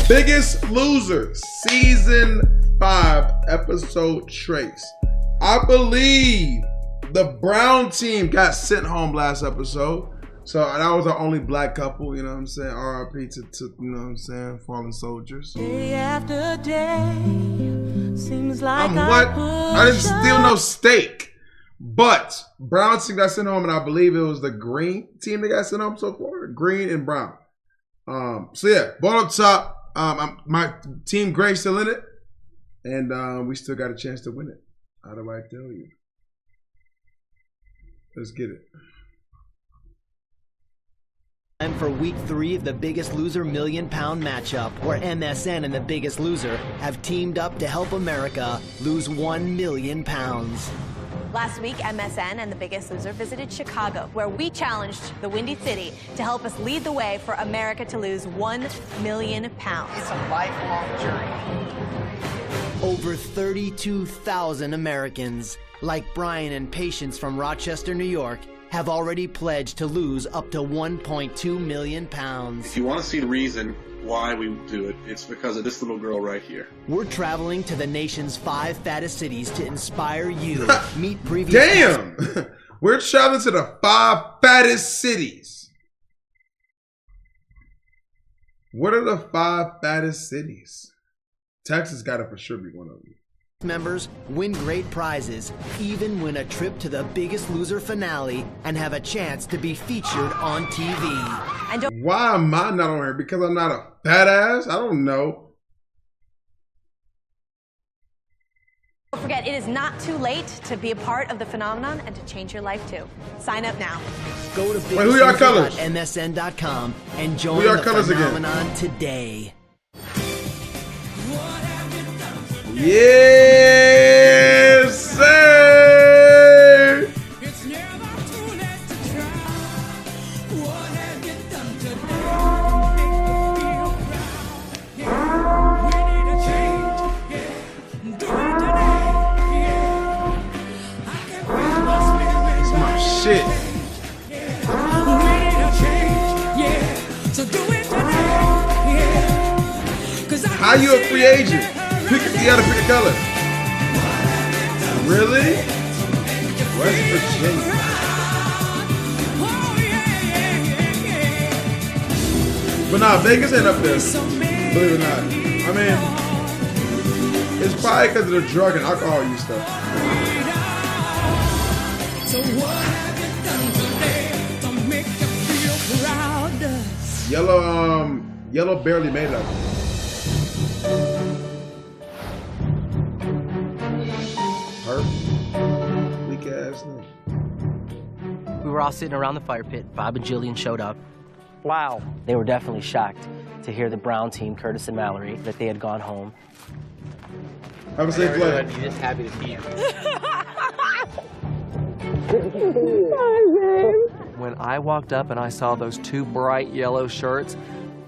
Biggest Loser, Season 5, Episode Trace. I believe the Brown team got sent home last episode. So that was our only black couple, you know what I'm saying? RIP to you know what I'm saying? Fallen soldiers. Day after day, seems like I didn't steal no steak. But Brown team got sent home, and I believe it was the green team that got sent home so far. Green and brown. So yeah, ball up top. My team Gray still in it. And we still got a chance to win it. How do I tell you? Let's get it. Time for week 3 of the Biggest Loser £1 Million matchup, where MSN and the Biggest Loser have teamed up to help America lose £1 million. Last week, MSN and the Biggest Loser visited Chicago, where we challenged the Windy City to help us lead the way for America to lose £1 million. It's a lifelong journey. Over 32,000 Americans, like Brian and Patience from Rochester, New York, have already pledged to lose up to 1.2 million pounds. If you want to see the reason why we do it, it's because of this little girl right here. We're traveling to the nation's 5 fattest cities to inspire you. Meet previous... Damn! We're traveling to the 5 fattest cities. What are the 5 fattest cities? Texas got to for sure be one of them. Members win great prizes, even win a trip to the Biggest Loser finale, and have a chance to be featured on TV. And why am I not on here? Because I'm not a fat ass? I don't know. don't forget, it is not too late to be a part of the phenomenon and to change your life too. Sign up now. Go to biggestloser.msn.com and join the phenomenon today. Yes, sir. It's never too late to try. What have you done today? Make you feel proud. We need a change. Yeah. Do it today. Yeah. I can feel my spirit. It's my shit. We need a change. Yeah. So do it today. Yeah. 'Cause how you a free agent? You gotta pick a color. Really? West Virginia. But nah, Vegas ain't up there. Believe it or not. I mean, it's probably because of the drug and alcohol use stuff. So what have you done today to make you feel proud? Yellow barely made it up. Weak ass nigga. We were all sitting around the fire pit. Bob and Jillian showed up. Wow. They were definitely shocked to hear the Brown team, Curtis and Mallory, that they had gone home. Have a safe flight. I'm just happy to see you. When I walked up and I saw those 2 bright yellow shirts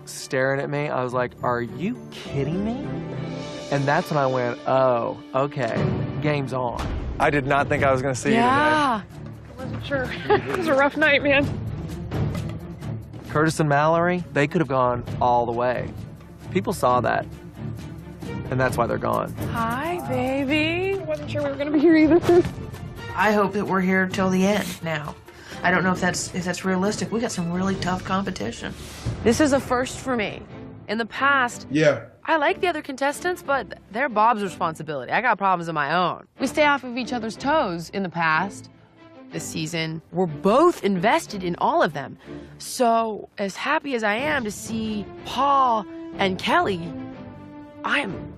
staring at me, I was like, are you kidding me? And that's when I went, oh, okay, game's on. I did not think I was going to see you today. I wasn't sure. It was a rough night, man. Curtis and Mallory, they could have gone all the way. People saw that, and that's why they're gone. Hi, baby. Wasn't sure we were going to be here either. I hope that we're here till the end now. I don't know if that's realistic. We got some really tough competition. This is a first for me. In the past, yeah, I like the other contestants, but they're Bob's responsibility. I got problems of my own. We stay off of each other's toes in the past. This season, we're both invested in all of them. So, as happy as I am to see Paul and Kelly, I am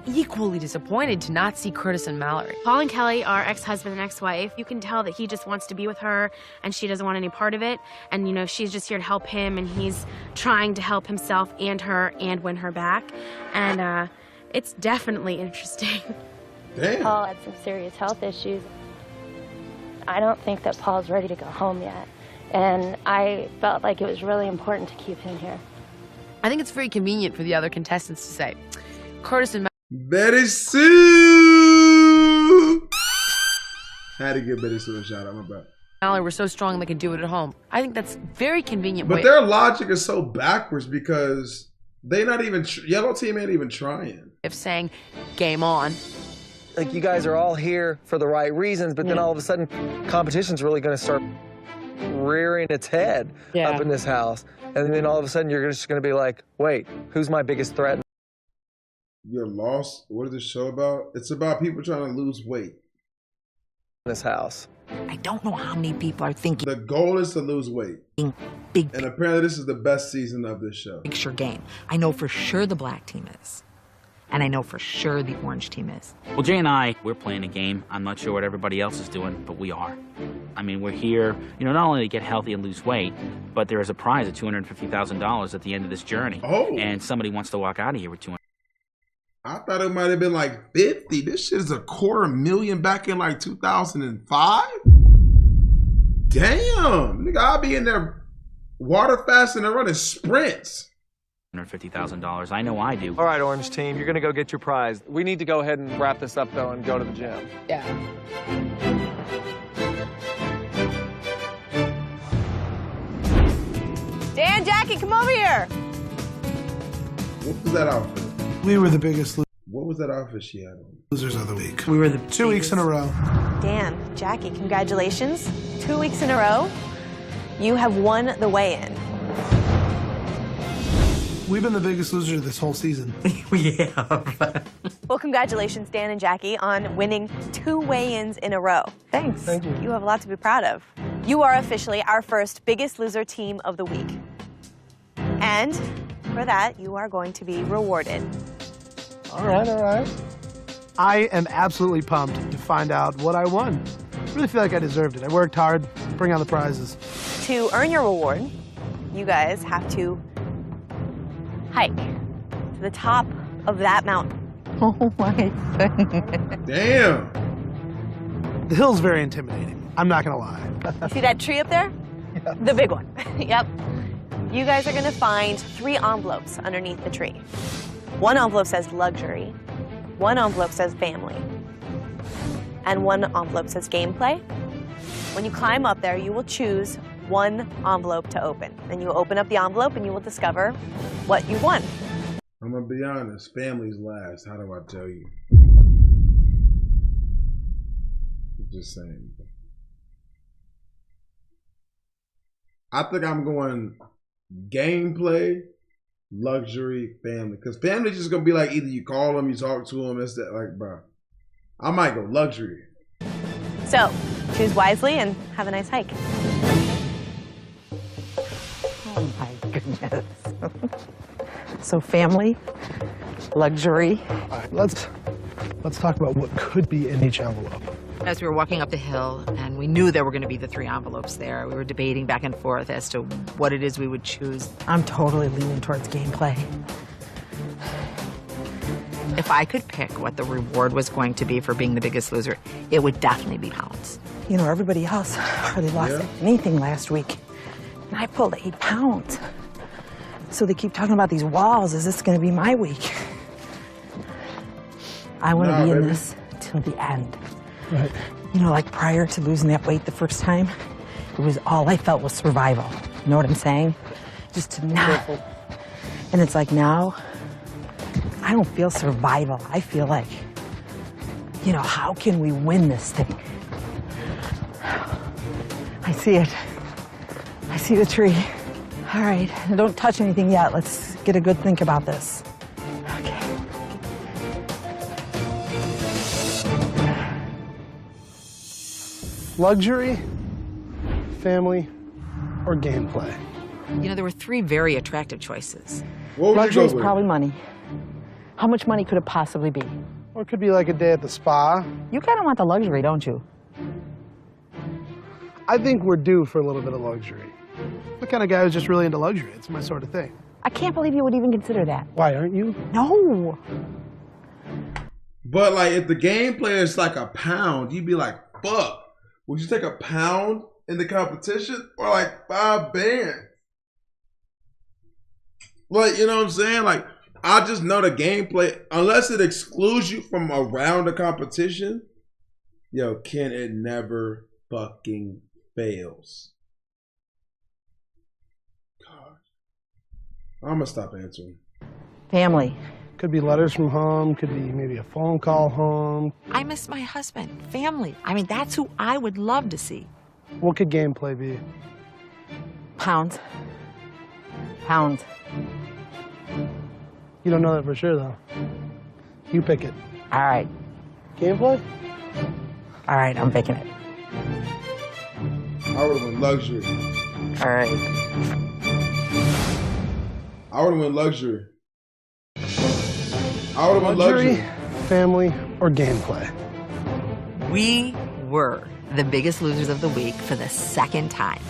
equally disappointed to not see Curtis and Mallory. Paul and Kelly are ex-husband and ex-wife. You can tell that he just wants to be with her and she doesn't want any part of it. And, you know, she's just here to help him and he's trying to help himself and her and win her back. And it's definitely interesting. Damn. Paul had some serious health issues. I don't think that Paul's ready to go home yet. And I felt like it was really important to keep him here. I think it's very convenient for the other contestants to say, Curtis and Betty Sue! Had to give Betty Sue a shout out, my bad. Mallory were so strong they could do it at home. I think that's very convenient. But their logic is so backwards because They not even yellow team ain't even trying. If saying game on. Like, you guys are all here for the right reasons, but then all of a sudden, competition's really going to start rearing its head up in this house. And then all of a sudden, you're just going to be like, wait, who's my biggest threat? You're lost. What is this show about? It's about people trying to lose weight. This house. I don't know how many people are thinking. The goal is to lose weight. Big. And apparently this is the best season of this show. Picture game. I know for sure the black team is. And I know for sure the orange team is. Well, Jay and I, we're playing a game. I'm not sure what everybody else is doing, but we are. I mean, we're here, not only to get healthy and lose weight, but there is a prize of $250,000 at the end of this journey. Oh. And somebody wants to walk out of here with $200,000. I thought it might have been like 50. This shit is $250,000 back in like 2005. Damn, nigga, I'll be in there water fasting and running sprints. $150,000. I know I do. All right, orange team, you're going to go get your prize. We need to go ahead and wrap this up, though, and go to the gym. Yeah. Dan, Jackie, come over here. What was that outfit? We were the biggest What was that outfit she had on? losers of the week. We were the 2 weeks in a row. Dan, Jackie, congratulations. 2 weeks in a row, you have won the weigh-in. We've been the biggest loser this whole season. Well, congratulations, Dan and Jackie, on winning 2 weigh-ins in a row. Thanks. Thank you. You have a lot to be proud of. You are officially our first Biggest Loser team of the week. And for that, you are going to be rewarded. All right. I am absolutely pumped to find out what I won. I really feel like I deserved it. I worked hard, bring on the prizes. To earn your reward, you guys have to hike to the top of that mountain. Oh my goodness. Damn. The hill's very intimidating. I'm not gonna lie. You see that tree up there? Yep. The big one. Yep. You guys are gonna find 3 envelopes underneath the tree. 1 envelope says luxury, 1 envelope says family, and 1 envelope says gameplay. When you climb up there, you will choose 1 envelope to open. Then you open up the envelope and you will discover what you won. I'm gonna be honest, family's last. How do I tell you? Just saying. I think I'm going gameplay, luxury, family. Because family's just gonna be like either you call them, you talk to them, it's that like, bro. I might go luxury. So, choose wisely and have a nice hike. Oh my goodness. So family, luxury. All right, let's talk about what could be in each envelope. As we were walking up the hill, and we knew there were going to be the 3 envelopes there, we were debating back and forth as to what it is we would choose. I'm totally leaning towards gameplay. If I could pick what the reward was going to be for being the biggest loser, it would definitely be pounds. You know, everybody else hardly lost anything last week, and I pulled 8 pounds. So they keep talking about these walls. Is this going to be my week? I want to be in this till the end. Right. You know, like prior to losing that weight the first time, it was all I felt was survival. You know what I'm saying? Just to not. And it's like now, I don't feel survival. I feel like, you know, how can we win this thing? I see it. I see the tree. All right, don't touch anything yet. Let's get a good think about this. Okay. Luxury, family, or gameplay? You know, there were 3 very attractive choices. Luxury is probably money. How much money could it possibly be? Or it could be like a day at the spa. You kind of want the luxury, don't you? I think we're due for a little bit of luxury. I'm the kind of guy who's just really into luxury. It's my sort of thing. I can't believe you would even consider that. Why, aren't you? No. But like if the gameplay is like a pound, you'd be like, fuck. Would you take a pound in the competition or like 5 bands? Like, you know what I'm saying? Like, I just know the gameplay, unless it excludes you from around the competition, yo, Ken, it never fucking fails. God. I'm gonna stop answering. Family. Could be letters from home, could be maybe a phone call home. I miss my husband, family. I mean, that's who I would love to see. What could gameplay be? Pounds. Pounds. You don't know that for sure, though. You pick it. All right. Gameplay? All right, I'm picking it. I would have went luxury. All right. I would have went luxury. I would have went luxury. Family, or gameplay? We were the biggest losers of the week for the second time.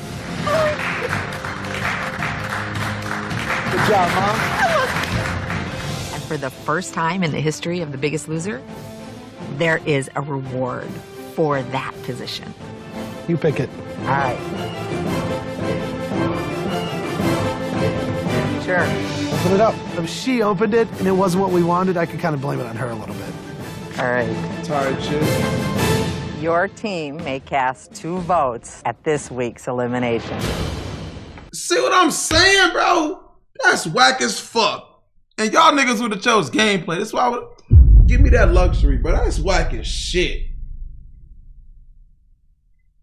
Good job, Mom. And for the first time in the history of The Biggest Loser, there is a reward for that position. You pick it. All right. Sure. Open it up. If she opened it and it wasn't what we wanted, I could kind of blame it on her a little bit. All right. Tired shit. Your team may cast 2 votes at this week's elimination. See what I'm saying, bro? That's whack as fuck. And y'all niggas would have chose gameplay. That's why I would give me that luxury, but that's whack as shit.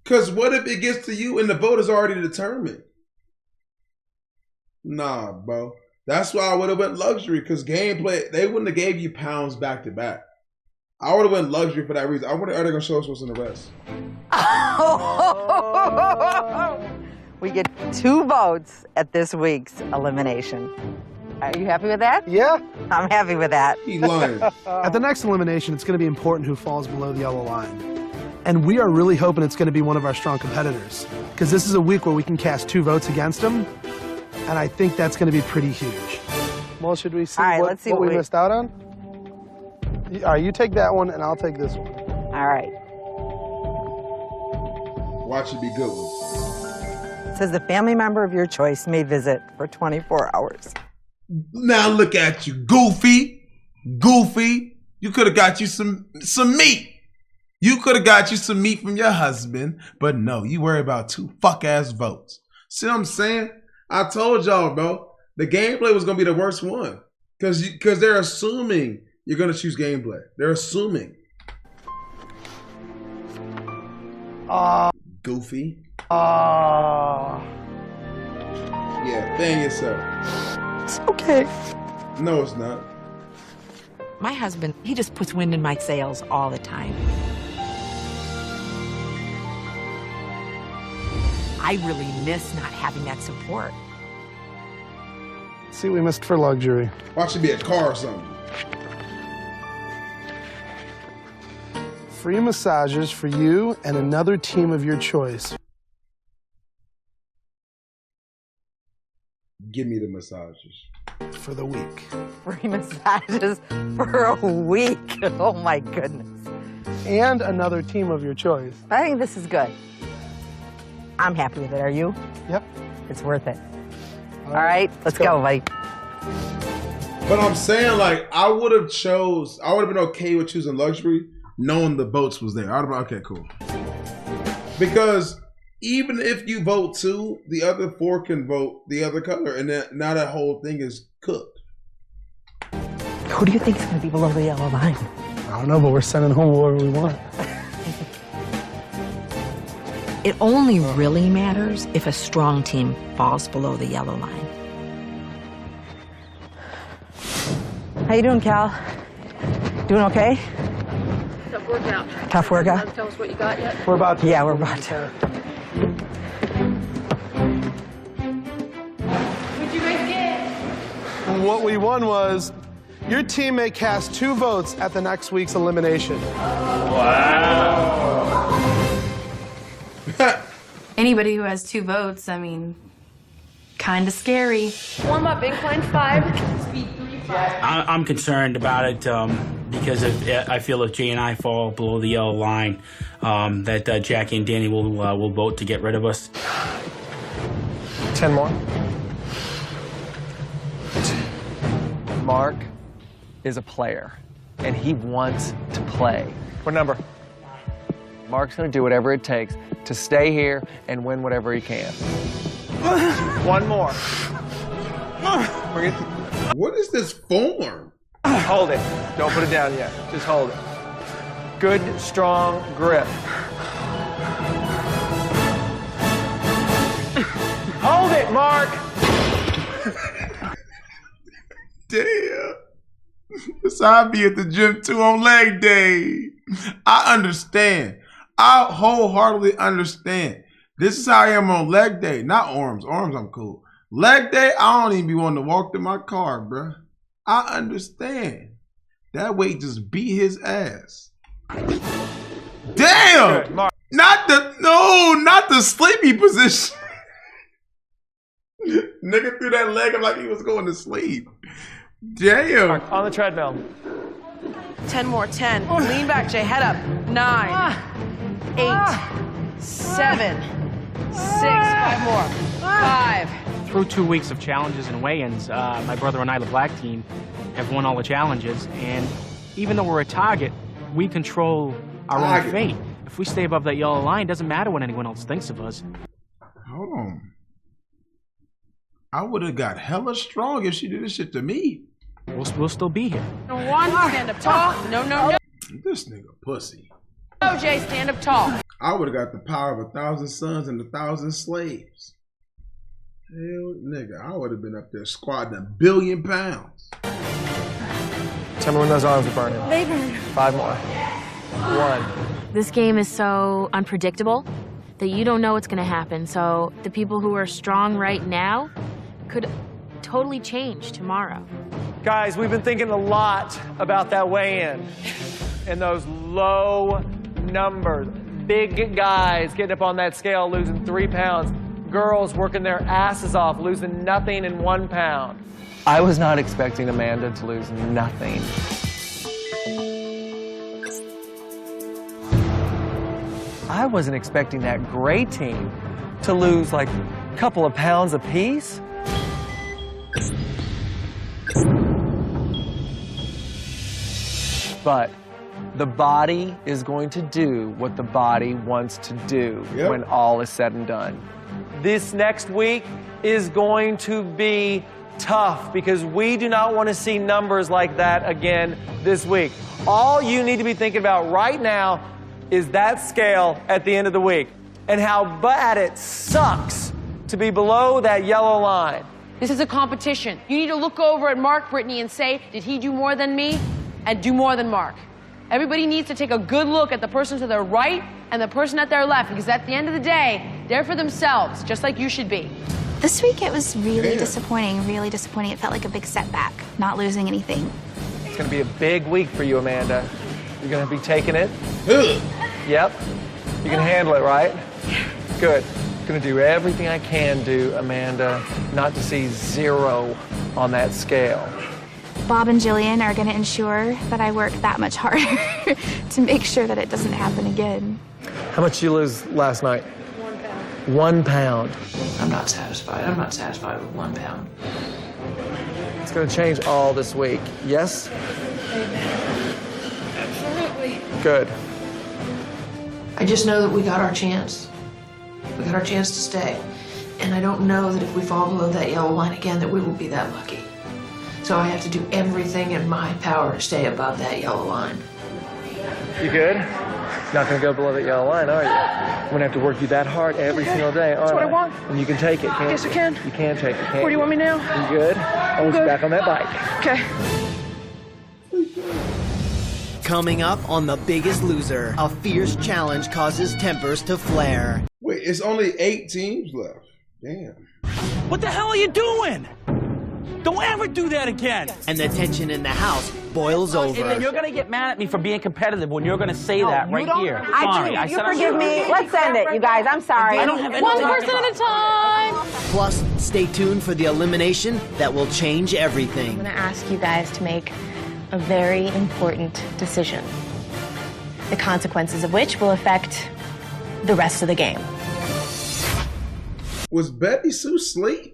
Cause what if it gets to you and the vote is already determined? Nah, bro. That's why I would have went luxury, because gameplay, they wouldn't have gave you pounds back to back. I would have went luxury for that reason. I wonder, are they gonna show us what's in the rest? We get 2 votes at this week's elimination. Are you happy with that? Yeah. I'm happy with that. He lying. At the next elimination, it's going to be important who falls below the yellow line. And we are really hoping it's going to be one of our strong competitors, because this is a week where we can cast 2 votes against them, and I think that's going to be pretty huge. Well, should we see, All right, what, let's see what we what missed out on? All right, you take that one, and I'll take this one. All right. Watch it be good ones. It says the family member of your choice may visit for 24 hours. Now look at you, goofy. Goofy. You could have got you some meat. You could have got you some meat from your husband, but no, you worry about 2 fuck-ass votes. See what I'm saying? I told y'all, bro, the gameplay was going to be the worst one. Because they're assuming you're going to choose gameplay. They're assuming. Goofy. Yeah, bang yourself. It's okay. No, it's not. My husband, he just puts wind in my sails all the time. I really miss not having that support. See what we missed for luxury. Watch it be a car or something. Free massages for you and another team of your choice. Give me the massages. For the week. Free massages for a week. Oh my goodness. And another team of your choice. I think this is good. I'm happy with it. Are you? Yep. It's worth it. All right, let's go, buddy. But I'm saying, like, I would have been okay with choosing luxury, knowing the votes was there. I'd have been, okay, cool. Because even if you vote 2, the other 4 can vote the other color, and then now that whole thing is cooked. Who do you think is going to be below the yellow line? I don't know, but we're sending home whoever we want. It only really matters if a strong team falls below the yellow line. How you doing, Cal? Doing okay? Tough workout. Tough workout? Tell us what you got yet? We're about to. Yeah, we're about to. What'd you guys get? What we won was your team may cast 2 votes at the next week's elimination. Wow. Anybody who has 2 votes, I mean, kind of scary. Warm up, incline 5, speed 3-5. I'm concerned about it because I feel if Jay and I fall below the yellow line, that Jackie and Danny will vote to get rid of us. 10 more. Mark is a player, and he wants to play. What number? Mark's going to do whatever it takes to stay here and win whatever he can. One more. Bring it. What is this form? Hold it. Don't put it down yet. Just hold it. Good, strong grip. Hold it, Mark. Damn. That's how I be at the gym too on leg day. I understand. I wholeheartedly understand. This is how I am on leg day. Not arms. Arms, I'm cool. Leg day, I don't even be wanting to walk to my car, bruh. I understand. That weight just beat his ass. Damn! Good, Mark. Not the sleepy position. Nigga threw that leg up like he was going to sleep. Damn. Mark, on the treadmill. 10 more, 10. Lean back, Jay, head up. 9, 8, 7, 6, 5 more. 5. Through 2 weeks of challenges and weigh-ins, my brother and I, the black team, have won all the challenges. And even though we're a target, we control our own fate. If we stay above that yellow line, it doesn't matter what anyone else thinks of us. Hold on. I would have got hella strong if she did this shit to me. We'll still be here. 1, stand up tall. No. This nigga pussy. No, Jay, stand up tall. I would have got the power of 1,000 sons and 1,000 slaves. Hell, nigga, I would have been up there squatting 1 billion pounds. Tell me when those arms are burning. They burn. 5 more. 1. This game is so unpredictable that you don't know what's going to happen. So the people who are strong right now could totally change tomorrow. Guys, we've been thinking a lot about that weigh-in and those low numbers. Big guys getting up on that scale, losing 3 pounds. Girls working their asses off, losing nothing in 1 pound. I was not expecting Amanda to lose nothing. I wasn't expecting that gray team to lose like a couple of pounds apiece. But the body is going to do what the body wants to do when all is said and done. This next week is going to be tough because we do not want to see numbers like that again this week. All you need to be thinking about right now is that scale at the end of the week and how bad it sucks to be below that yellow line. This is a competition. You need to look over at Mark, Brittany, and say, did he do more than me? And do more than Mark. Everybody needs to take a good look at the person to their right and the person at their left, because at the end of the day, they're for themselves, just like you should be. This week it was really disappointing. It felt like a big setback, not losing anything. It's going to be a big week for you, Amanda. You're going to be taking it? Yep. You can handle it, right? Good. I'm going to do everything I can do, Amanda, not to see 0 on that scale. Bob and Jillian are going to ensure that I work that much harder to make sure that it doesn't happen again. How much did you lose last night? 1 pound. 1 pound. I'm not satisfied. I'm not satisfied with 1 pound. It's going to change all this week. Yes? Amen. Absolutely. Good. I just know that we got our chance. We got our chance to stay. And I don't know that if we fall below that yellow line again that we will be that lucky. So I have to do everything in my power to stay above that yellow line. You good? Not going to go below that yellow line, are you? I'm going to have to work you that hard every single day, aren't That's what I I? want. And you can take it, can't Yes, you? I can. You can take it, can't Where do you want me now? You good? I'll put you back on that bike. Okay. Coming up on The Biggest Loser, a fierce challenge causes tempers to flare. Wait, it's only 8 teams left. Damn. What the hell are you doing? Don't ever do that again. And the tension in the house boils over. And you're gonna get mad at me for being competitive when you're gonna say that right here. Sorry, You forgive me. Let's end it, you guys. I'm sorry. I don't have any One time. person at a time. Plus, stay tuned for the elimination that will change everything. I'm going to ask you guys to make a very important decision, the consequences of which will affect the rest of the game. Was Betty Sue asleep?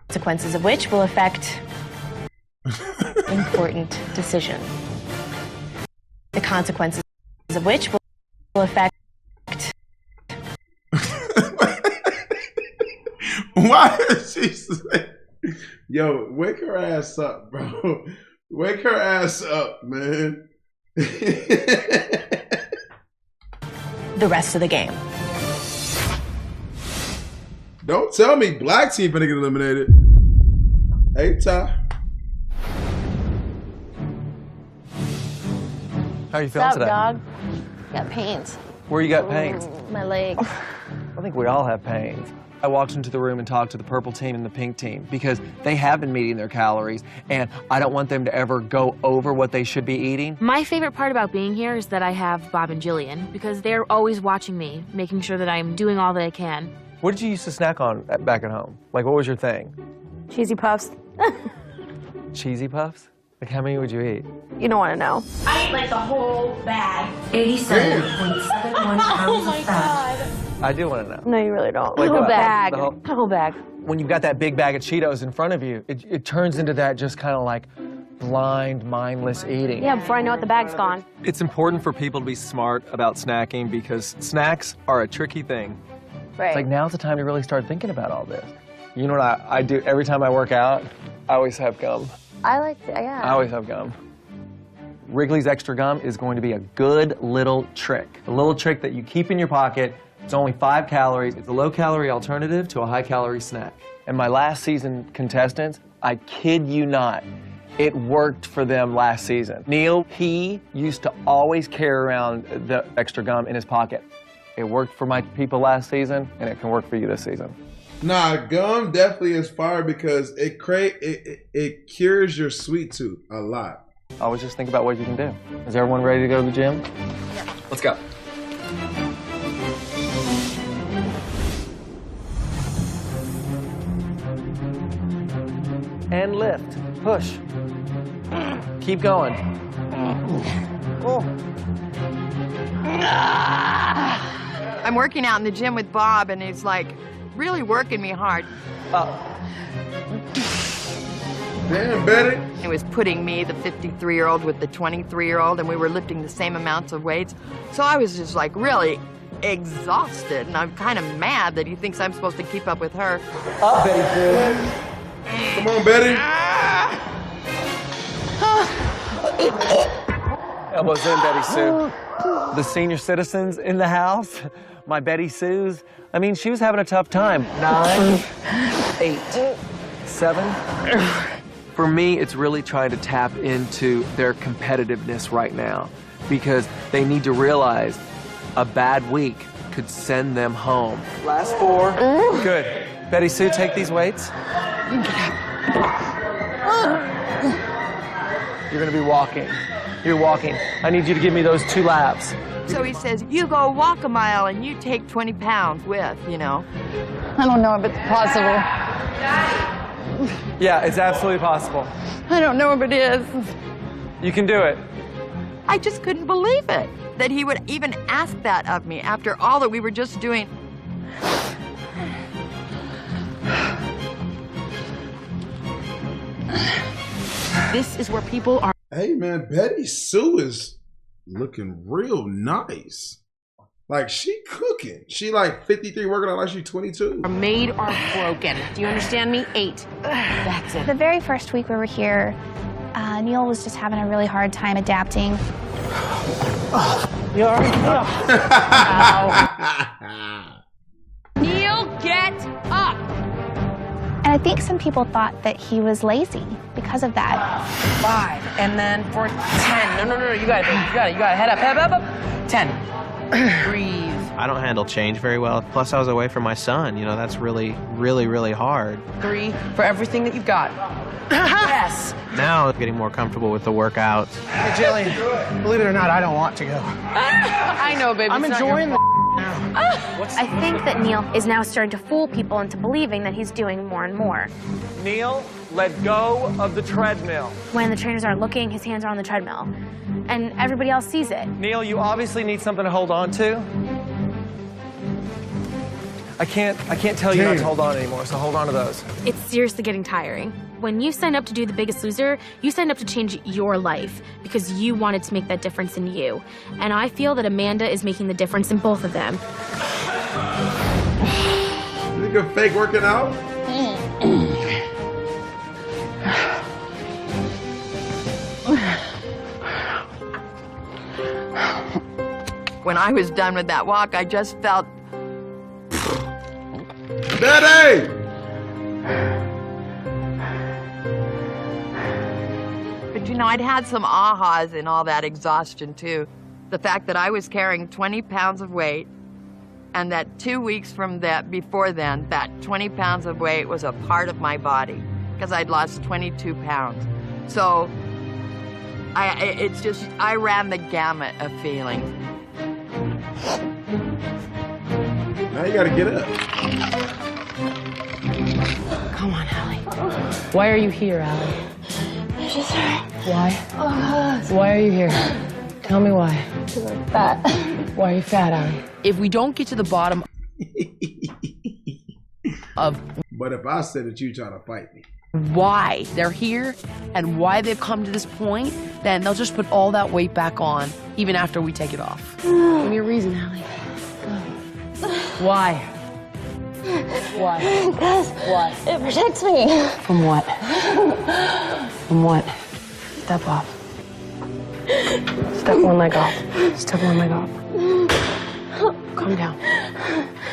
Consequences of which will affect important decision. The consequences of which will affect. Why is she asleep? Yo, wake her ass up, bro. Wake her ass up, man. The rest of the game. Don't tell me black team finna get eliminated. Hey, Ty. How are you feeling What's up, today? dog? Got pains. Where you got pains? My leg. I think we all have pains. I walked into the room and talked to the purple team and the pink team because they have been meeting their calories, and I don't want them to ever go over what they should be eating. My favorite part about being here is that I have Bob and Jillian because they're always watching me, making sure that I'm doing all that I can. What did you used to snack on back at home? Like, what was your thing? Cheesy puffs. Cheesy puffs? Like, how many would you eat? You don't want to know. I ate like the whole bag. 87.71 pounds of fat. I do want to know. No, you really don't. Like the whole what? bag. The The whole bag. When you've got that big bag of Cheetos in front of you, it turns into that just kind of like blind, mindless eating. Yeah, before I know it, the bag's gone. It's important for people to be smart about snacking because snacks are a tricky thing. Right. It's like now's the time to really start thinking about all this. You know what I do every time I work out? I always have gum. I like to, yeah. I always have gum. Wrigley's Extra Gum is going to be a good little trick. A little trick that you keep in your pocket. It's only 5 calories. It's a low-calorie alternative to a high-calorie snack. And my last season contestants, I kid you not, it worked for them last season. Neil, he used to always carry around the Extra Gum in his pocket. It worked for my people last season, and it can work for you this season. Nah, gum definitely is fire because it cures your sweet tooth a lot. Always just think about what you can do. Is everyone ready to go to the gym? Yeah. Let's go. And lift. Push. Keep going. Oh. I'm working out in the gym with Bob, and he's like really working me hard. Damn, Betty. He was putting me, the 53-year-old, with the 23-year-old, and we were lifting the same amounts of weights. So I was just like really exhausted, and I'm kind of mad that he thinks I'm supposed to keep up with her. Betty, come on, Betty. Elbows in, Betty Sue. The senior citizens in the house, my Betty Sue's. I mean, she was having a tough time. 9, 8, 7. For me, it's really trying to tap into their competitiveness right now because they need to realize a bad week could send them home. Last 4. Good. Betty Sue, take these weights. You're gonna be walking. You're walking. I need you to give me those 2 laps. So he says, you go walk a mile and you take 20 pounds with, you know. I don't know if it's possible. Yeah, it's absolutely possible. I don't know if it is. You can do it. I just couldn't believe it, that he would even ask that of me after all that we were just doing. This is where people are. Hey, man, Betty Sue is looking real nice. Like, she cooking. She like 53 working out like she's 22. Are made or broken. Do you understand me? 8. That's it. The very first week we were here, Neil was just having a really hard time adapting. You all right? Neil, get up! And I think some people thought that he was lazy because of that. 5, and then for 10. No, you got it, baby. You got it. Head up, head up. 10. Breathe. I don't handle change very well. Plus, I was away from my son. You know, that's really, really, really hard. 3 for everything that you've got. Yes. Now, I'm getting more comfortable with the workouts. Hey, Jillian, believe it or not, I don't want to go. I know, baby. I'm enjoying the now. I think that Neil is now starting to fool people into believing that he's doing more and more. Neil, let go of the treadmill. When the trainers aren't looking, his hands are on the treadmill. And everybody else sees it. Neil, you obviously need something to hold on to. I can't tell you not to hold on anymore, so hold on to those. It's seriously getting tiring. When you signed up to do The Biggest Loser, you signed up to change your life because you wanted to make that difference in you. And I feel that Amanda is making the difference in both of them. You think fake working out? when I was done with that walk, I just felt... Daddy! But you know, I'd had some ahas in all that exhaustion too. The fact that I was carrying 20 pounds of weight, and that 2 weeks from that, before then, that 20 pounds of weight was a part of my body, because I'd lost 22 pounds. So, I ran the gamut of feelings. Now you gotta get up. Come on, Allie. Why are you here, Allie? I just hurt. Why? Oh, Why are you here? Tell me why. because I'm fat. Why are you fat, Allie? If we don't get to the bottom of... But if I said that you trying to fight me. Why they're here and why they've come to this point, then they'll just put all that weight back on, even after we take it off. Give me a reason, Allie. Why? Why? Because Why? it protects me. From what? From what? Step off. Step one leg off. Step one leg off. Calm down.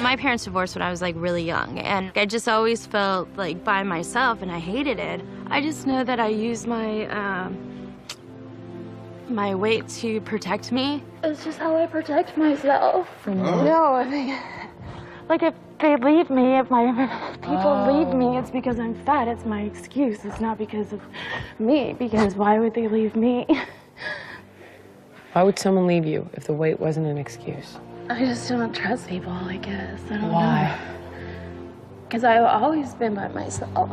My parents divorced when I was like really young, and I just always felt like by myself, and I hated it. I just know that I use my my weight to protect me. It's just how I protect myself. From what? No, I mean, like if they leave me, if my people leave me, it's because I'm fat. It's my excuse. It's not because of me, because why would they leave me? Why would someone leave you if the weight wasn't an excuse? I just don't trust people, I guess. I don't Why? know. Because I've always been by myself.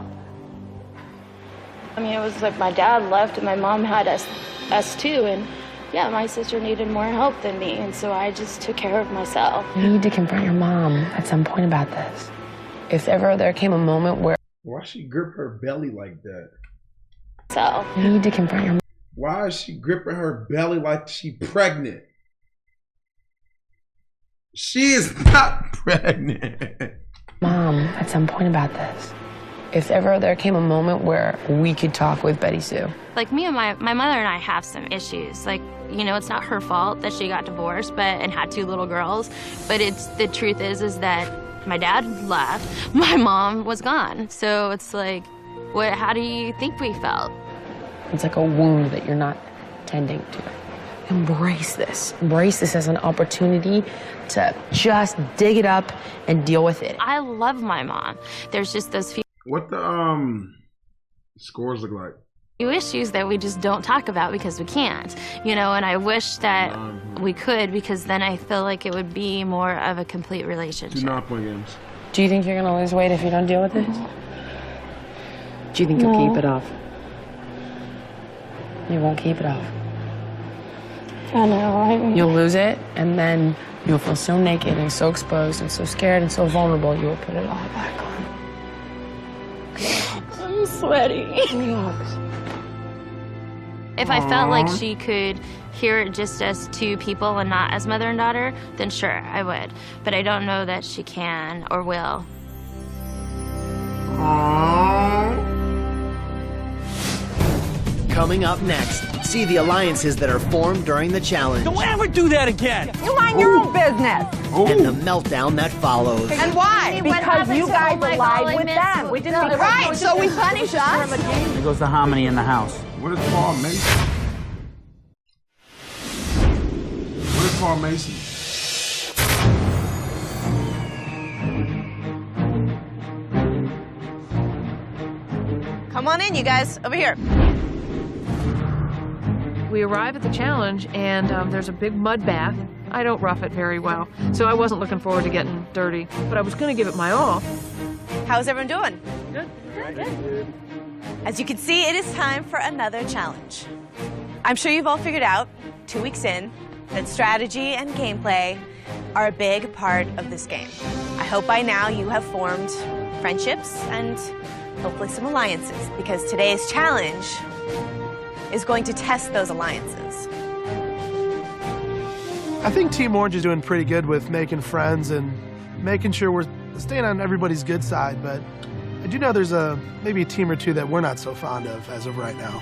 I mean, it was like my dad left and my mom had us too, and yeah, my sister needed more help than me, and so I just took care of myself. You need to confront your mom at some point about this. If ever there came a moment where... Why she grip her belly like that? So you need to confront your mom. Why is she gripping her belly like she pregnant? She is not pregnant. Mom, at some point about this. If ever there came a moment where we could talk with Betty Sue. Like me and my mother and I have some issues. Like, you know, it's not her fault that she got divorced and had 2 little girls. But the truth is that my dad left, my mom was gone. So it's like, how do you think we felt? It's like a wound that you're not tending to. Embrace this. Embrace this as an opportunity to just dig it up and deal with it. I love my mom. There's just those few What the scores look like? issues that we just don't talk about because we can't, you know, and I wish that we could, because then I feel like it would be more of a complete relationship. 2 9-point games. Do you think you're gonna lose weight if you don't deal with this? Do you think you'll keep it off? You won't keep it off. I know. You'll lose it, and then you'll feel so naked and so exposed and so scared and so vulnerable, you will put it all back on. I'm sweaty. If I felt like she could hear it just as 2 people and not as mother and daughter, then sure, I would. But I don't know that she can or will. Coming up next, see the alliances that are formed during the challenge. Don't ever do that again. You mind your own business. And the meltdown that follows. And why? Because you guys allied with them. We didn't. Right. So we punish us. There goes the hominy in the house. What is Paul Mason? What is Paul Mason? Come on in, you guys. Over here. We arrive at the challenge, and there's a big mud bath. I don't rough it very well, so I wasn't looking forward to getting dirty, but I was going to give it my all. How's everyone doing? Good. Good. As you can see, it is time for another challenge. I'm sure you've all figured out, 2 weeks in, that strategy and gameplay are a big part of this game. I hope by now you have formed friendships and hopefully some alliances, because today's challenge is going to test those alliances. I think Team Orange is doing pretty good with making friends and making sure we're staying on everybody's good side, but I do know there's maybe a team or 2 that we're not so fond of as of right now.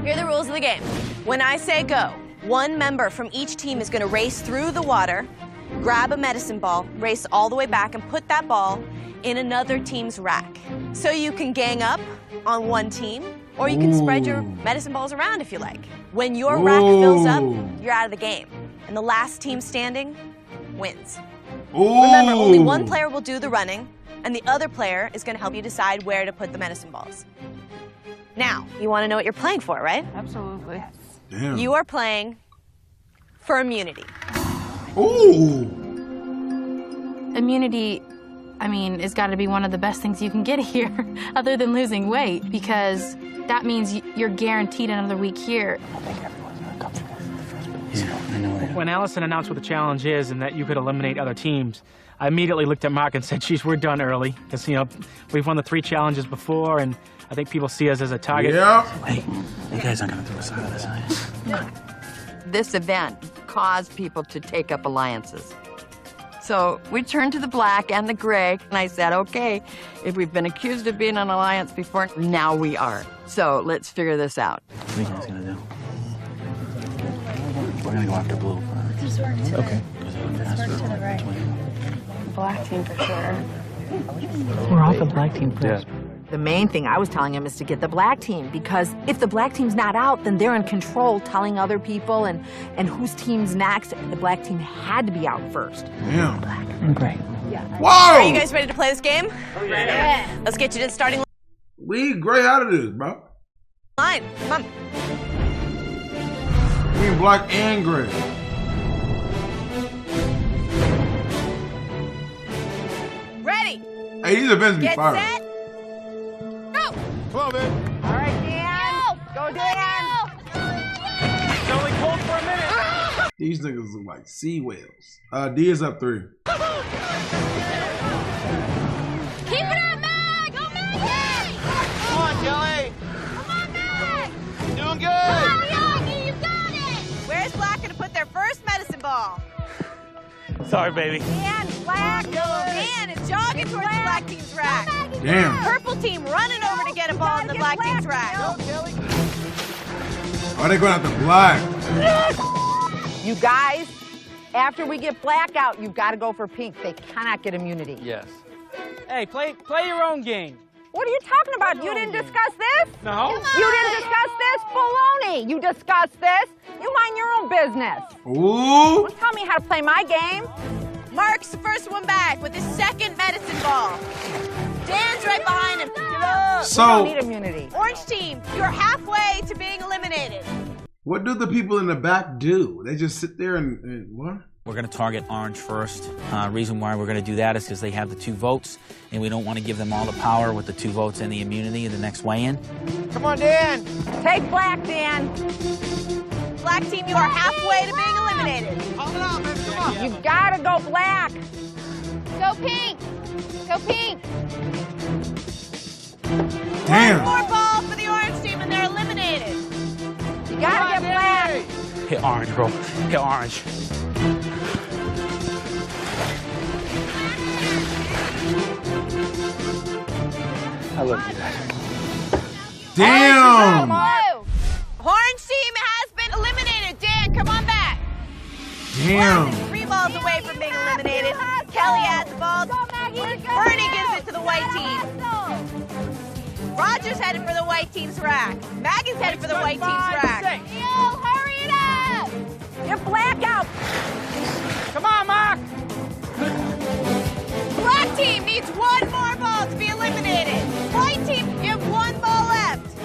Here are the rules of the game. When I say go, One member from each team is going to race through the water, grab a medicine ball, race all the way back, and put that ball in another team's rack. So you can gang up on one team, or you can spread your medicine balls around if you like. When your rack fills up, you're out of the game. And the last team standing wins. Remember, only one player will do the running, and the other player is going to help you decide where to put the medicine balls. Now, you want to know what you're playing for, right? Absolutely. Damn. You are playing for immunity. Ooh. Immunity, I mean, has got to be one of the best things you can get here, other than losing weight, because that means you're guaranteed another week here. When Allison announced what the challenge is and that you could eliminate other teams, I immediately looked at Mark and said, geez, we're done early. Because, you know, we've won the 3 challenges before, and I think people see us as a target. Yeah. Hey, you guys aren't going to throw us out of this, are you? This event caused people to take up alliances. So we turned to the black and the gray, and I said, okay, if we've been accused of being an alliance before, now we are. So let's figure this out. What are you guys going to do? We're going to go after blue. Just work to Okay. Just work to the right. Black team for sure. We're off the black team first. The main thing I was telling him is to get the black team, because if the black team's not out, then they're in control, telling other people and whose team's next. The black team had to be out first. Yeah. Black and gray. Yeah. Whoa! Are you guys ready to play this game? Yeah. Let's get you to the starting We gray out of this, bro. line. Come on. We in black and gray. Ready? Hey, these events be Get fire. set. Go. Come on, man. All right, Dan. Go, Dan. It's only cold for a minute. These niggas look like sea whales. D is up 3. Keep it up, Mag! Go, Maggie! Come on, Kelly. Come on, Mag! Doing good. Oh, Yogi, you got it! Where's Black going to put their first medicine ball? Sorry, baby. Dan, Black. Dan is jogging towards the black team's rack. Damn. Purple team running over to get a ball in the black team's rack. Oh, they going after black. You guys, after we get black out, you've got to go for pink. They cannot get immunity. Yes. Hey, play your own game. What are you talking about? You didn't discuss this? No. You didn't discuss this? Baloney. You discussed this. You mind your own business. Ooh. Don't tell me how to play my game. Mark's the first one back with his second medicine ball. Dan's right behind him. So, we don't need immunity. Orange team, you're halfway to being eliminated. what do the people in the back do? They just sit there and what? We're going to target orange first. Reason why we're going to do that is because they have the 2 votes, and we don't want to give them all the power with the 2 votes and the immunity in the next weigh-in. Come on, Dan. Take black, Dan. Black team, you are halfway to being eliminated. Hold it up, man. Come on. You gotta go black. Go pink! Go pink! Damn. One more ball for the orange team and they're eliminated. You gotta get black. Hit orange, bro. Hit orange. I love you guys. Damn. Orange team has been eliminated. Dan, come on back. Damn. 3 balls away from being eliminated. Kelly has the balls. Bernie gives it to the white team. Roger's headed for the white team's rack. Maggie's headed for the white team's rack. Yo, hurry it up! Get black out. Come on, Mark. Black team needs 1 more ball to be eliminated. White team, you have 1 ball left.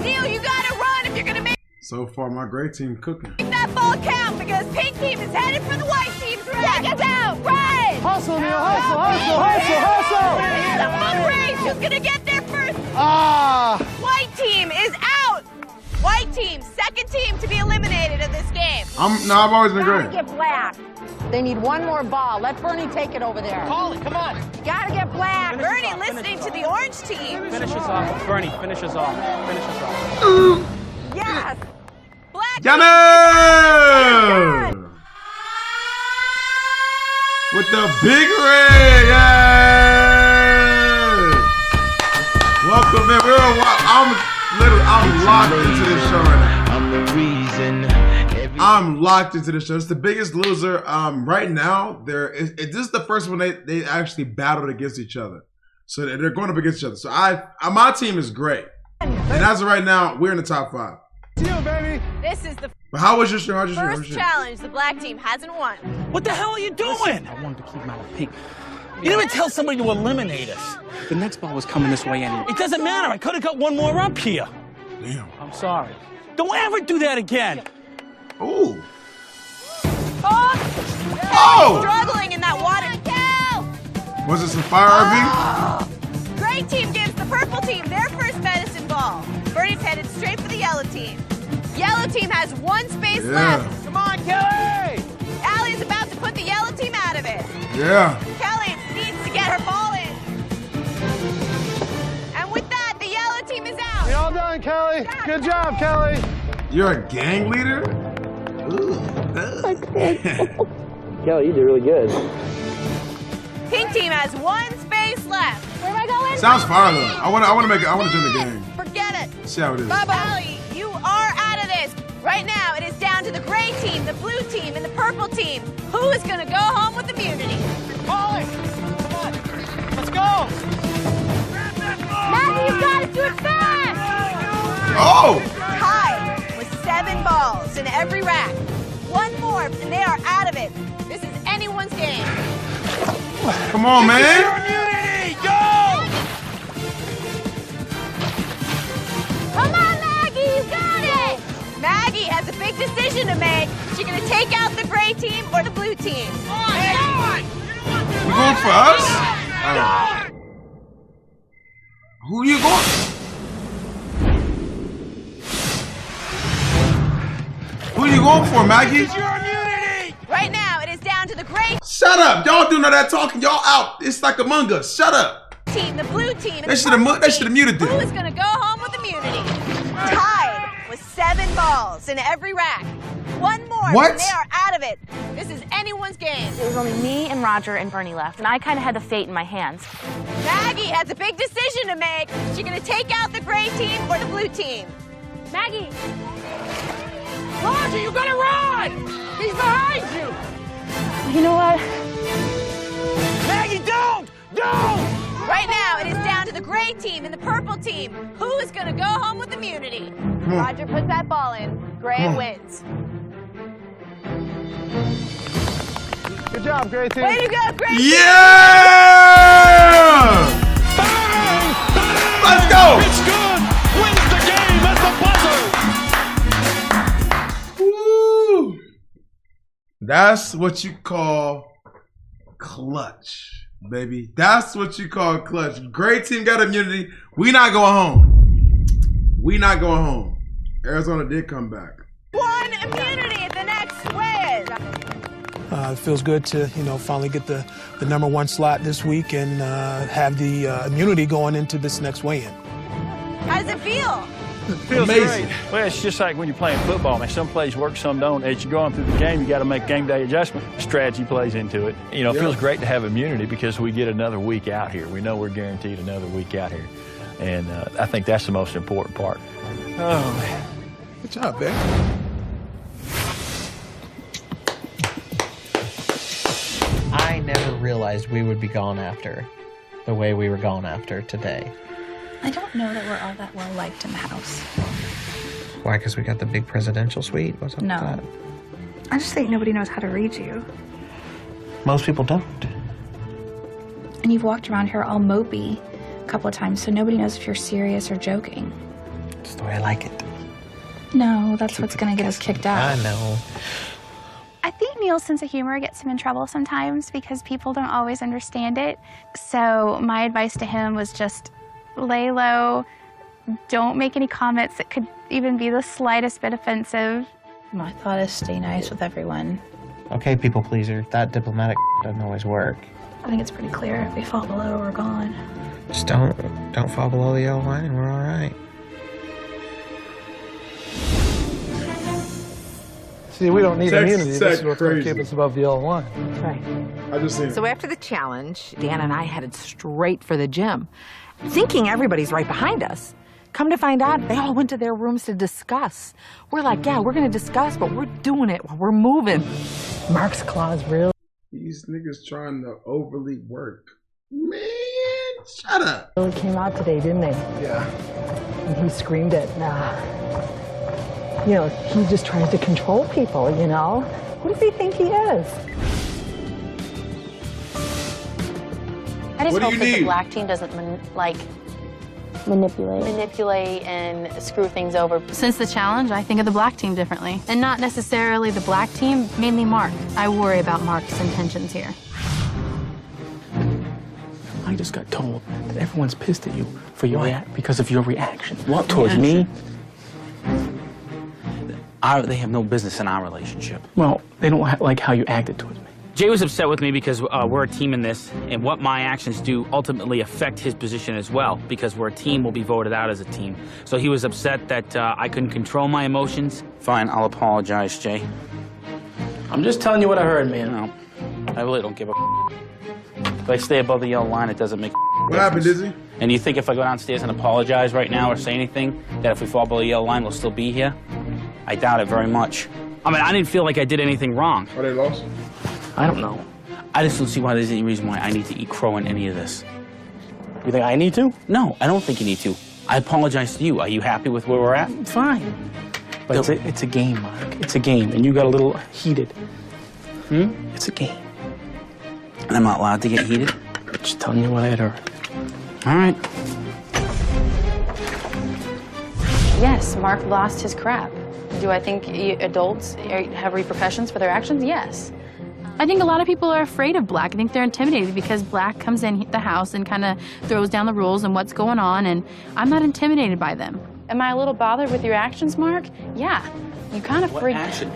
Neil, you gotta run if you're gonna make So far, my gray team cooking. that ball count because pink team is headed for the white team's rack. Take us out! Run! Hustle, Neil. Hustle, hustle, hustle, hustle. It's a foot race. Who's gonna get there first? Ah. White team is out. White team, second team to be eliminated of this game. I've always been Gotta gray. get black. They need 1 more ball. Let Bernie take it over there. Call it. Come on. You gotta get black. Bernie listening to the orange team. Finish us off. Bernie, finish us off. Finish us off. Yes. Black Got team. it! With the big red, yeah! Welcome in. I'm locked into this show right now. I'm the reason. I'm locked into this show. It's the Biggest Loser. Right now, this is the first one they actually battled against each other. So they're going up against each other. So my team is great. And as of right now, we're in the top 5. It's you, baby. This is the But how was your show? first challenge. The black team hasn't won. What the hell are you doing? I wanted to keep my pink. You didn't even tell somebody to eliminate us. The next ball was coming this way anyway. It doesn't matter. I could have got one more up here. Damn. I'm sorry. Don't ever do that again. Ooh. Oh! Struggling in that water. Was it some fire, RB? Gray team gives the purple team their first medicine ball. Bernie's headed straight for the yellow team. Yellow team has 1 space left. Come on, Kelly! Allie's about to put the yellow team out of it. Yeah. Kelly needs to get her ball in. And with that, the yellow team is out. We all done, Kelly. Good job, Kelly. You're a gang leader? Ooh. Kelly, you did really good. Pink team has 1 space left. Where am I going? Sounds fire though. I want to join the game. Forget it. See how it is. Bye-bye. Allie, you are out of this. Right now, it is down to the gray team, the blue team, and the purple team. Who is going to go home with immunity? Polly, come on. Let's go. Maggie, you got to do it fast. Oh! Tied with 7 balls in every rack. 1 more, and they are out of it. This is anyone's game. Come on, man. Immunity, go! Come on, Maggie, you got it. Maggie has a big decision to make. Is she going to take out the gray team or the blue team? You going for us? Who are you going? Who are you going for, Maggie? Right now, it is down to the gray Shut up! Y'all do none of that talking. Y'all out. It's like Among Us. Shut up. team, the blue team, and They should have muted Who them. is going to go home with immunity? Tied with 7 balls in every rack. 1 more, What? and they are out of it. This is anyone's game. It was only me and Roger and Bernie left, and I kind of had the fate in my hands. Maggie has a big decision to make. Is she going to take out the gray team or the blue team? Maggie. Roger, you gotta run! He's behind you! You know what? Maggie, don't! Don't! Right now, it is down to the gray team and the purple team. Who is going to go home with immunity? on. Roger puts that ball in. Gray Come on. wins. Good job, Gray team. Way to go, Gray Yeah! Let's go! It's good! Wins the game at the buzzer! Woo! That's what you call clutch, baby. That's what you call clutch. Great team got immunity. We not going home. We not going home. Arizona did come back. 1 immunity at the next win. It feels good to, finally get the number 1 slot this week and have the immunity going into this next weigh-in. How does it feel? It feels Amazing. great. Well, it's just like when you're playing football. Man, some plays work, some don't. As you're going through the game, you got to make game day adjustment. Strategy plays into it. It feels great to have immunity because we get another week out here. We know we're guaranteed another week out here. And I think that's the most important part. Oh, man. Good job, man. I never realized we would be gone after the way we were gone after today. I don't know that we're all that well liked in the house. Why? Because we got the big presidential suite? What's up No. with that? I just think nobody knows how to read you. Most people don't. And you've walked around here all mopey a couple of times, so nobody knows if you're serious or joking. It's the way I like it. No, that's what's gonna get us kicked out. I know. I think Neil's sense of humor gets him in trouble sometimes because people don't always understand it. So my advice to him was just lay low, don't make any comments that could even be the slightest bit offensive. My thought is stay nice with everyone. Okay, people pleaser. That diplomatic doesn't always work. I think it's pretty clear if we fall below, we're gone. Just don't fall below the yellow line and we're all right. See, we don't need Text immunity. This said is what's going to crazy. keep us above the yellow line. Right. I just seen it. So after the challenge, Dan and I headed straight for the gym, thinking everybody's right behind us. Come to find out, they all went to their rooms to discuss. We're like, yeah, we're going to discuss, but we're doing it while we're moving. Mark's claws real. These niggas trying to overly work. Man, shut up. Really came out today, didn't they? Yeah. And he screamed it. You know, he just tries to control people, you know? Who does he think he is? I just What do hope you that need? the black team doesn't manipulate and screw things over. Since the challenge, I think of the black team differently. And not necessarily the black team, mainly Mark. I worry about Mark's intentions here. I just got told that everyone's pissed at you for your because of your reaction. What towards me? They have no business in our relationship. Well, they don't like how you acted towards me. Jay was upset with me because we're a team in this, and what my actions do ultimately affect his position as well, because we're a team, we'll be voted out as a team. So he was upset that I couldn't control my emotions. Fine, I'll apologize, Jay. I'm just telling you what I heard, man. No, I really don't give a If I stay above the yellow line, it doesn't make What happened, Dizzy? And you think if I go downstairs and apologize right now or say anything, that if we fall below the yellow line, we'll still be here? I doubt it very much. I mean, I didn't feel like I did anything wrong. Are they lost? I don't know. I just don't see why there's any reason why I need to eat crow in any of this. You think I need to? No, I don't think you need to. I apologize to you. Are you happy with where we're at? Fine. But it's a game, Mark. It's a game, and you got a little heated. It's a game. And I'm not allowed to get heated? Just telling you what I had heard. All right. Yes, Mark lost his crap. Do I think adults have repercussions for their actions? Yes. I think a lot of people are afraid of Black. I think they're intimidated because Black comes in the house and kind of throws down the rules and what's going on, and I'm not intimidated by them. Am I a little bothered with your actions, Mark? Yeah. You kind of freaked.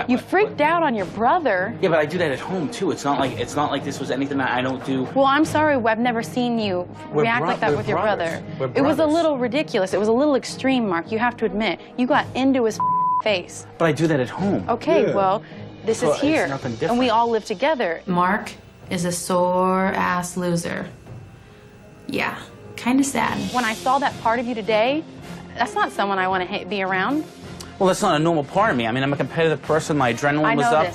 You freaked out on your brother. Yeah, but I do that at home too. It's not like this was anything that I don't do. Well, I'm sorry, I've never seen you react like that with your brother. It was a little ridiculous. It was a little extreme, Mark. You have to admit. You got into his face. But I do that at home. Okay, well, this is here, it's nothing different. and we all live together. Mark is a sore-ass loser. Yeah, kind of sad. When I saw that part of you today, that's not someone I want to be around. Well, that's not a normal part of me. I mean, I'm a competitive person. My adrenaline was up,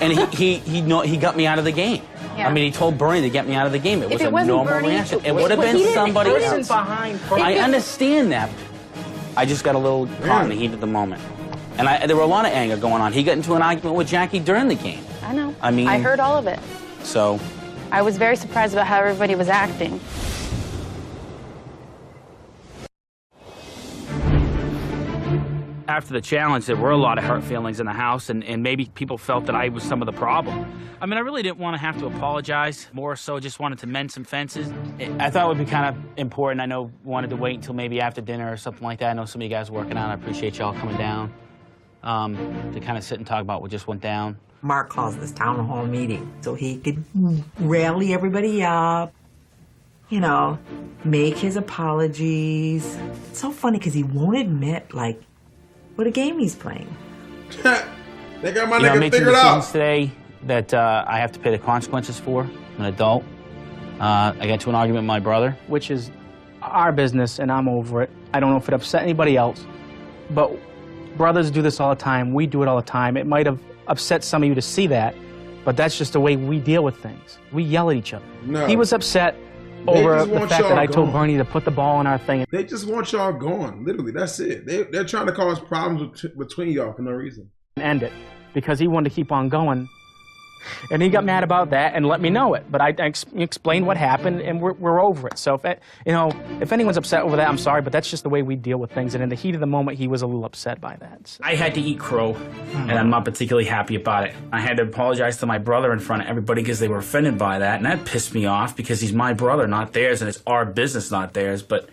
and he got me out of the game. Yeah. I mean, he told Bernie to get me out of the game. It was a wasn't normal Bernie, reaction. It would have been somebody else. Behind I understand that. I just got a little caught in the heat of the moment, and there were a lot of anger going on. He got into an argument with Jackie during the game. I know. I mean, I heard all of it. So. I was very surprised about how everybody was acting. After the challenge, there were a lot of hurt feelings in the house, and maybe people felt that I was some of the problem. I mean, I really didn't want to have to apologize. More so, just wanted to mend some fences. I thought it would be kind of important. I know wanted to wait until maybe after dinner or something like that. I know some of you guys are working on it. I appreciate y'all coming down to kind of sit and talk about what just went down. Mark calls this town hall meeting so he could rally everybody up, you know, make his apologies. It's so funny because he won't admit, like, what a game he's playing. They got my I nigga made some figured out. decisions today that I have to pay the consequences for. I'm an adult. I got into an argument with my brother. Which is our business, and I'm over it. I don't know if it upset anybody else, but brothers do this all the time. We do it all the time. It might have upset some of you to see that, but that's just the way we deal with things. We yell at each other. No. He was upset over the fact that I told Bernie to put the ball in our thing. They just want y'all gone. Literally, that's it. They're trying to cause problems between y'all for no reason. End it, because he wanted to keep on going. And he got mad about that and let me know it. But I explained what happened, and we're over it. So if anyone's upset over that, I'm sorry, but that's just the way we deal with things. And in the heat of the moment, he was a little upset by that. So. I had to eat crow, and I'm not particularly happy about it. I had to apologize to my brother in front of everybody because they were offended by that, and that pissed me off because he's my brother, not theirs, and it's our business, not theirs. But,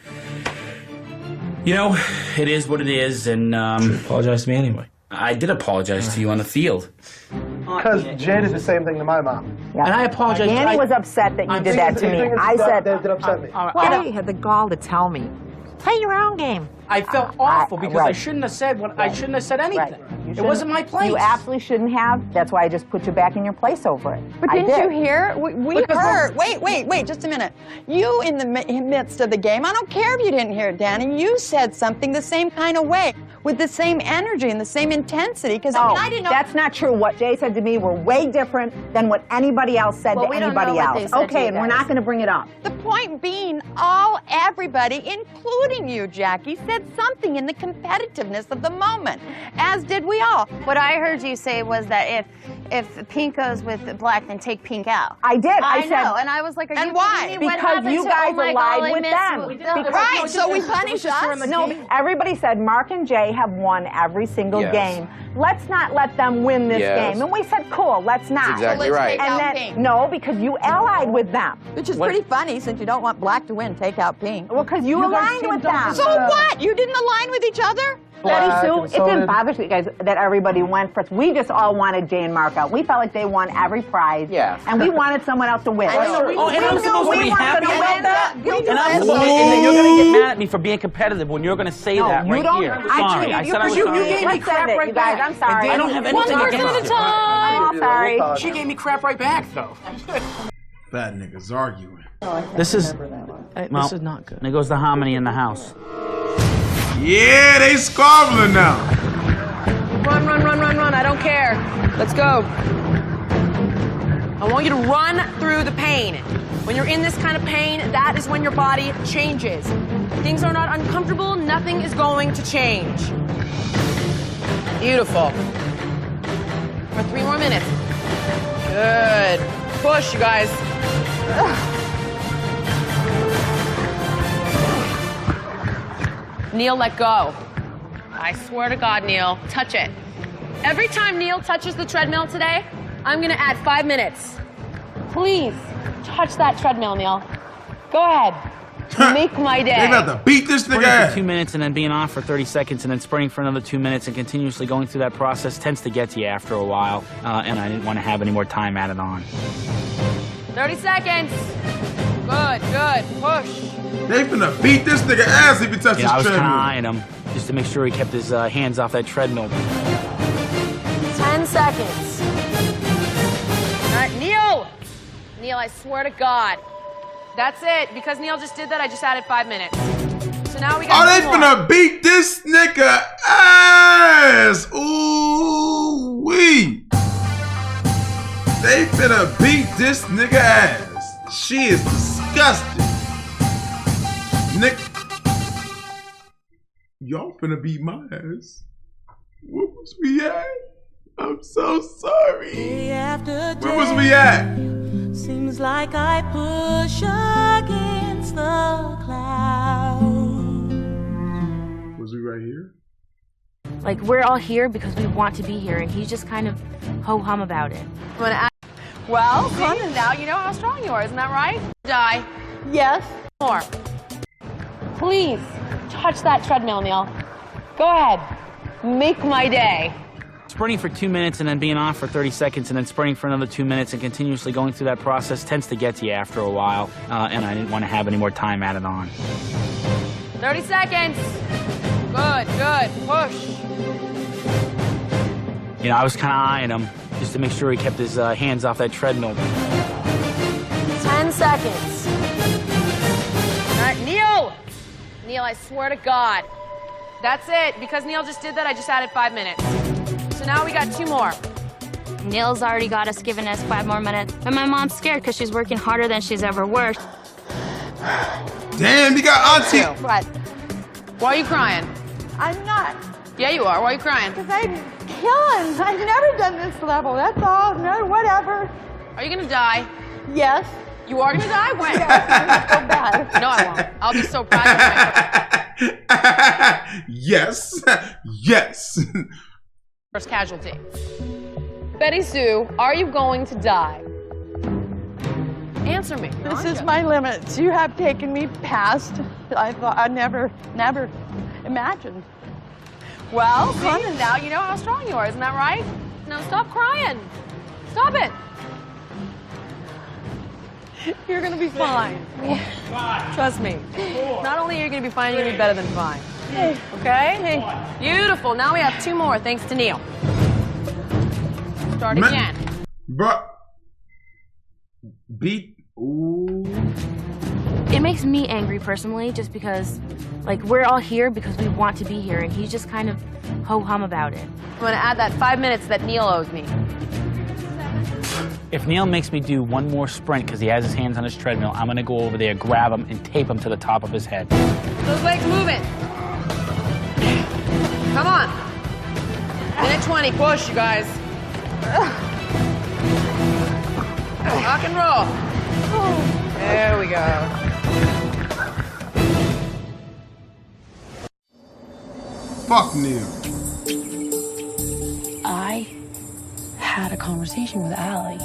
you know, it is what it is, and you apologize to me anyway. I did apologize to you on the field. Because Jay did the same thing to my mom. Yeah. And I apologize. Danny was upset that you did that to me. I said, that upset me. why did he have the gall to tell me? Play your own game. I felt awful because I shouldn't have said what I shouldn't have said anything. It wasn't my place. You absolutely shouldn't have. That's why I just put you back in your place over it. But didn't you hear? We heard. Wait, just a minute. You in the midst of the game, I don't care if you didn't hear it, Danny, you said something the same kind of way, with the same energy and the same intensity, because I didn't know. That's not true. What Jay said to me were way different than what anybody else said to anybody else. Okay, and we're not going to bring it up. The point being, everybody, including you, Jackie, said something in the competitiveness of the moment, as did we all. What I heard you say was that if Pink goes with Black, then take Pink out. I did. I said, know, and I was like, are and you why? kidding me? What Because you guys allied with them. Right, so we punished us? No, everybody said Mark and Jay have won every single game. Let's not let them win this game. And we said, cool, let's not. That's exactly right. And then, no, because you allied with them. Which is pretty funny, since you don't want Black to win, take out Pink. Well, because you aligned with them. So what? You didn't align with each other? Betty Sue, it didn't bother you guys that everybody went first. We just all wanted Jay and Mark out. We felt like they won every prize. Yeah. And we wanted someone else to win. And I'm supposed to be happy about that? And And you're going to get mad at me for being competitive when you're going to say that right here. Sorry. I said I was sorry. You gave me crap right back. I'm sorry. I don't have anything against you. I'm sorry. She gave me crap right back, though. Fat niggas arguing. This is not good. There goes the harmony in the house. Yeah, they squabbling now. Run. I don't care. Let's go. I want you to run through the pain. When you're in this kind of pain, that is when your body changes. If things are not uncomfortable, nothing is going to change. Beautiful. For 3 more minutes. Good. Push, you guys. Neil, let go. I swear to God, Neil, touch it. Every time Neil touches the treadmill today, I'm gonna add 5 minutes. Please, touch that treadmill, Neil. Go ahead. Make my day. They about to beat this nigga Sprinting for 2 minutes and then being off for 30 seconds and then sprinting for another 2 minutes and continuously going through that process tends to get to you after a while, and I didn't want to have any more time added on. 30 seconds. Good. Push. They finna beat this nigga ass if he touches I was kind of treadmill. eyeing him just to make sure he kept his hands off that treadmill. 10 seconds. All right, Neil. Neil, I swear to God. That's it. Because Neil just did that, I just added 5 minutes. So now we got Oh, they finna beat this nigga ass. Ooh wee. They finna beat this nigga ass. She is disgusting. Nick, y'all finna beat my ass. Where was we at? I'm so sorry. Where was we at? Seems like I push against the clouds. Was we right here? Like, we're all here because we want to be here, and he's just kind of ho-hum about it. Well, Conan, now you know how strong you are, isn't that right? Die. Yes. More. Please, touch that treadmill, Neil. Go ahead. Make my day. Sprinting for 2 minutes and then being off for 30 seconds and then sprinting for another 2 minutes and continuously going through that process tends to get to you after a while, and I didn't want to have any more time added on. 30 seconds. Good. Push. I was kind of eyeing him just to make sure he kept his hands off that treadmill. 10 seconds. All right, Neil. Neil, I swear to God. That's it. Because Neil just did that, I just added 5 minutes. So now we got 2 more. Neil's already got us, giving us 5 more minutes. And my mom's scared because she's working harder than she's ever worked. Damn, you got auntie. What? Why are you crying? I'm not. Yeah, you are. Why are you crying? Because I'm killing. I've never done this level. That's all. No, whatever. Are you gonna die? Yes. You are gonna die? When? So bad. No, I won't. I'll be so proud of myself. Yes. First casualty. Betty Sue, are you going to die? Answer me. This is my limits. You have taken me past. I thought I never imagined. Well, Conan, now you know how strong you are, isn't that right? No, stop crying. Stop it. You're gonna be fine. Trust me. Not only are you gonna be fine, you're gonna be better than fine. Okay. Beautiful. Now we have 2 more, thanks to Neil. Start again. But beat. Ooh. It makes me angry personally, just because, like, we're all here because we want to be here, and he's just kind of ho-hum about it. I'm gonna add that 5 minutes that Neil owes me. If Neil makes me do one more sprint because he has his hands on his treadmill, I'm going to go over there, grab him, and tape him to the top of his head. Those legs moving. Come on. Minute 20, push, you guys. Rock and roll. There we go. Fuck Neil. I had a conversation with Allie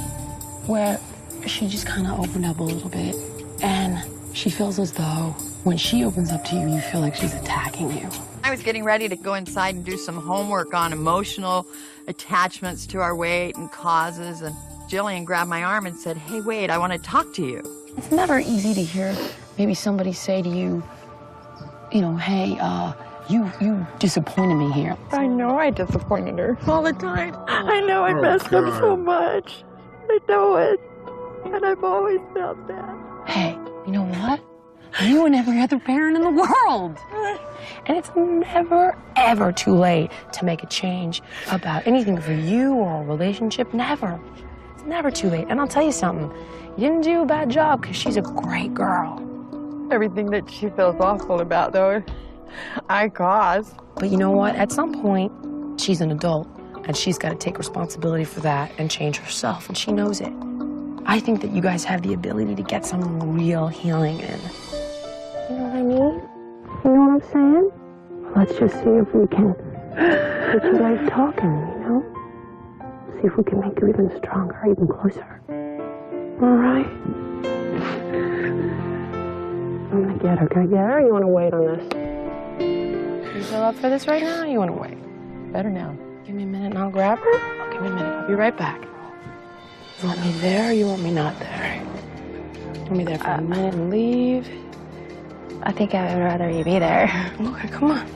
where she just kind of opened up a little bit, and she feels as though when she opens up to you, you feel like she's attacking you. I was getting ready to go inside and do some homework on emotional attachments to our weight and causes, and Jillian grabbed my arm and said, "Hey, wait, I want to talk to you." It's never easy to hear maybe somebody say to you, you know, hey, you disappointed me here. I know I disappointed her all the time. I know I messed up so much. I know it. And I've always felt that. Hey, you know what? You and every other parent in the world. And it's never, ever too late to make a change about anything for you or a relationship. Never. It's never too late. And I'll tell you something. You didn't do a bad job because she's a great girl. Everything that she feels awful about, though, I caused. But you know what? At some point, she's an adult, and she's got to take responsibility for that and change herself, and she knows it. I think that you guys have the ability to get some real healing in. You know what I mean? You know what I'm saying? Let's just see if we can get you guys talking, you know? See if we can make you even stronger, even closer. All right? I'm gonna get her. Can I get her, or you want to wait on this? You feel up for this right now, or you want to wait? Better now. Give me a minute and I'll grab her. Oh, give me a minute. I'll be right back. You want me there, or you want me not there? You want me there for a minute and leave? I think I would rather you be there. Okay, come on.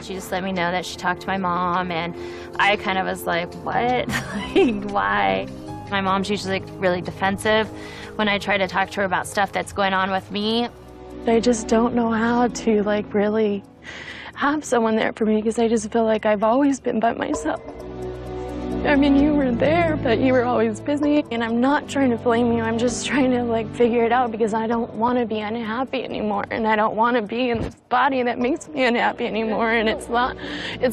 She just let me know that she talked to my mom, and I kind of was like, what? Like, why? My mom's usually really defensive when I try to talk to her about stuff that's going on with me. I just don't know how to, like, really have someone there for me, because I just feel like I've always been by myself. I mean, you were there, but you were always busy, and I'm not trying to blame you. I'm just trying to, like, figure it out, because I don't want to be unhappy anymore, and I don't want to be in this body that makes me unhappy anymore, and it's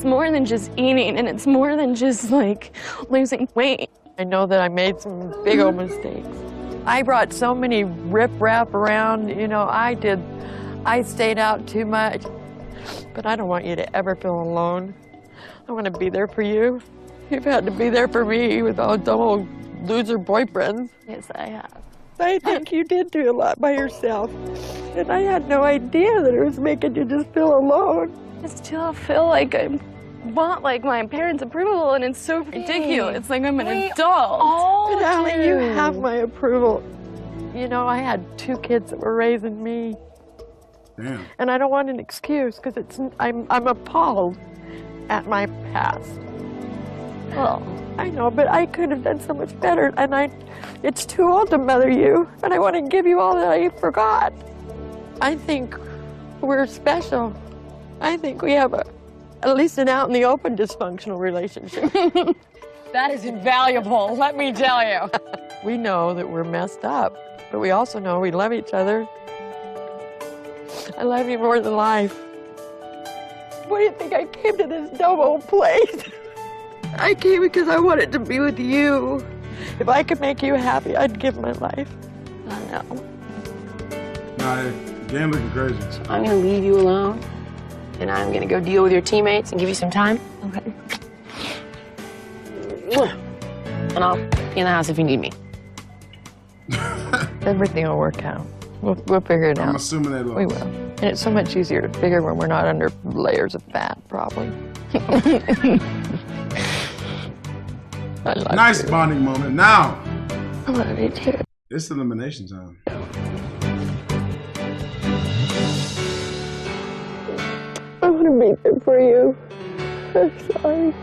more than just eating, and it's more than just, like, losing weight. I know that I made some big old mistakes. I brought so many rip-rap around, you know, I stayed out too much, but I don't want you to ever feel alone. I want to be there for you. You've had to be there for me with all dumb old loser boyfriends. Yes, I have. I think you did do a lot by yourself, and I had no idea that it was making you just feel alone. I still feel like I want, like, my parents' approval, and it's so ridiculous. It's like I'm an adult. And Allie, you have my approval. You know, I had 2 kids that were raising me. Damn. And I don't want an excuse, because I'm appalled at my past. Well, I know, but I could have done so much better, and it's too old to mother you, and I want to give you all that I forgot. I think we're special. I think we have at least an out in the open dysfunctional relationship. That is invaluable, let me tell you. We know that we're messed up, but we also know we love each other. I love you more than life. What do you think I came to this dumb old place? I came because I wanted to be with you. If I could make you happy, I'd give my life. I know. Nah, game looking crazy. So I'm gonna leave you alone, and I'm gonna go deal with your teammates and give you some time. Okay. And I'll be in the house if you need me. Everything will work out. We'll figure it out. I'm assuming they lost. We will. And it's so much easier to figure when we're not under layers of fat, probably. Nice bonding moment. Now, I love you too. It's elimination time. I want to be good for you. I'm sorry.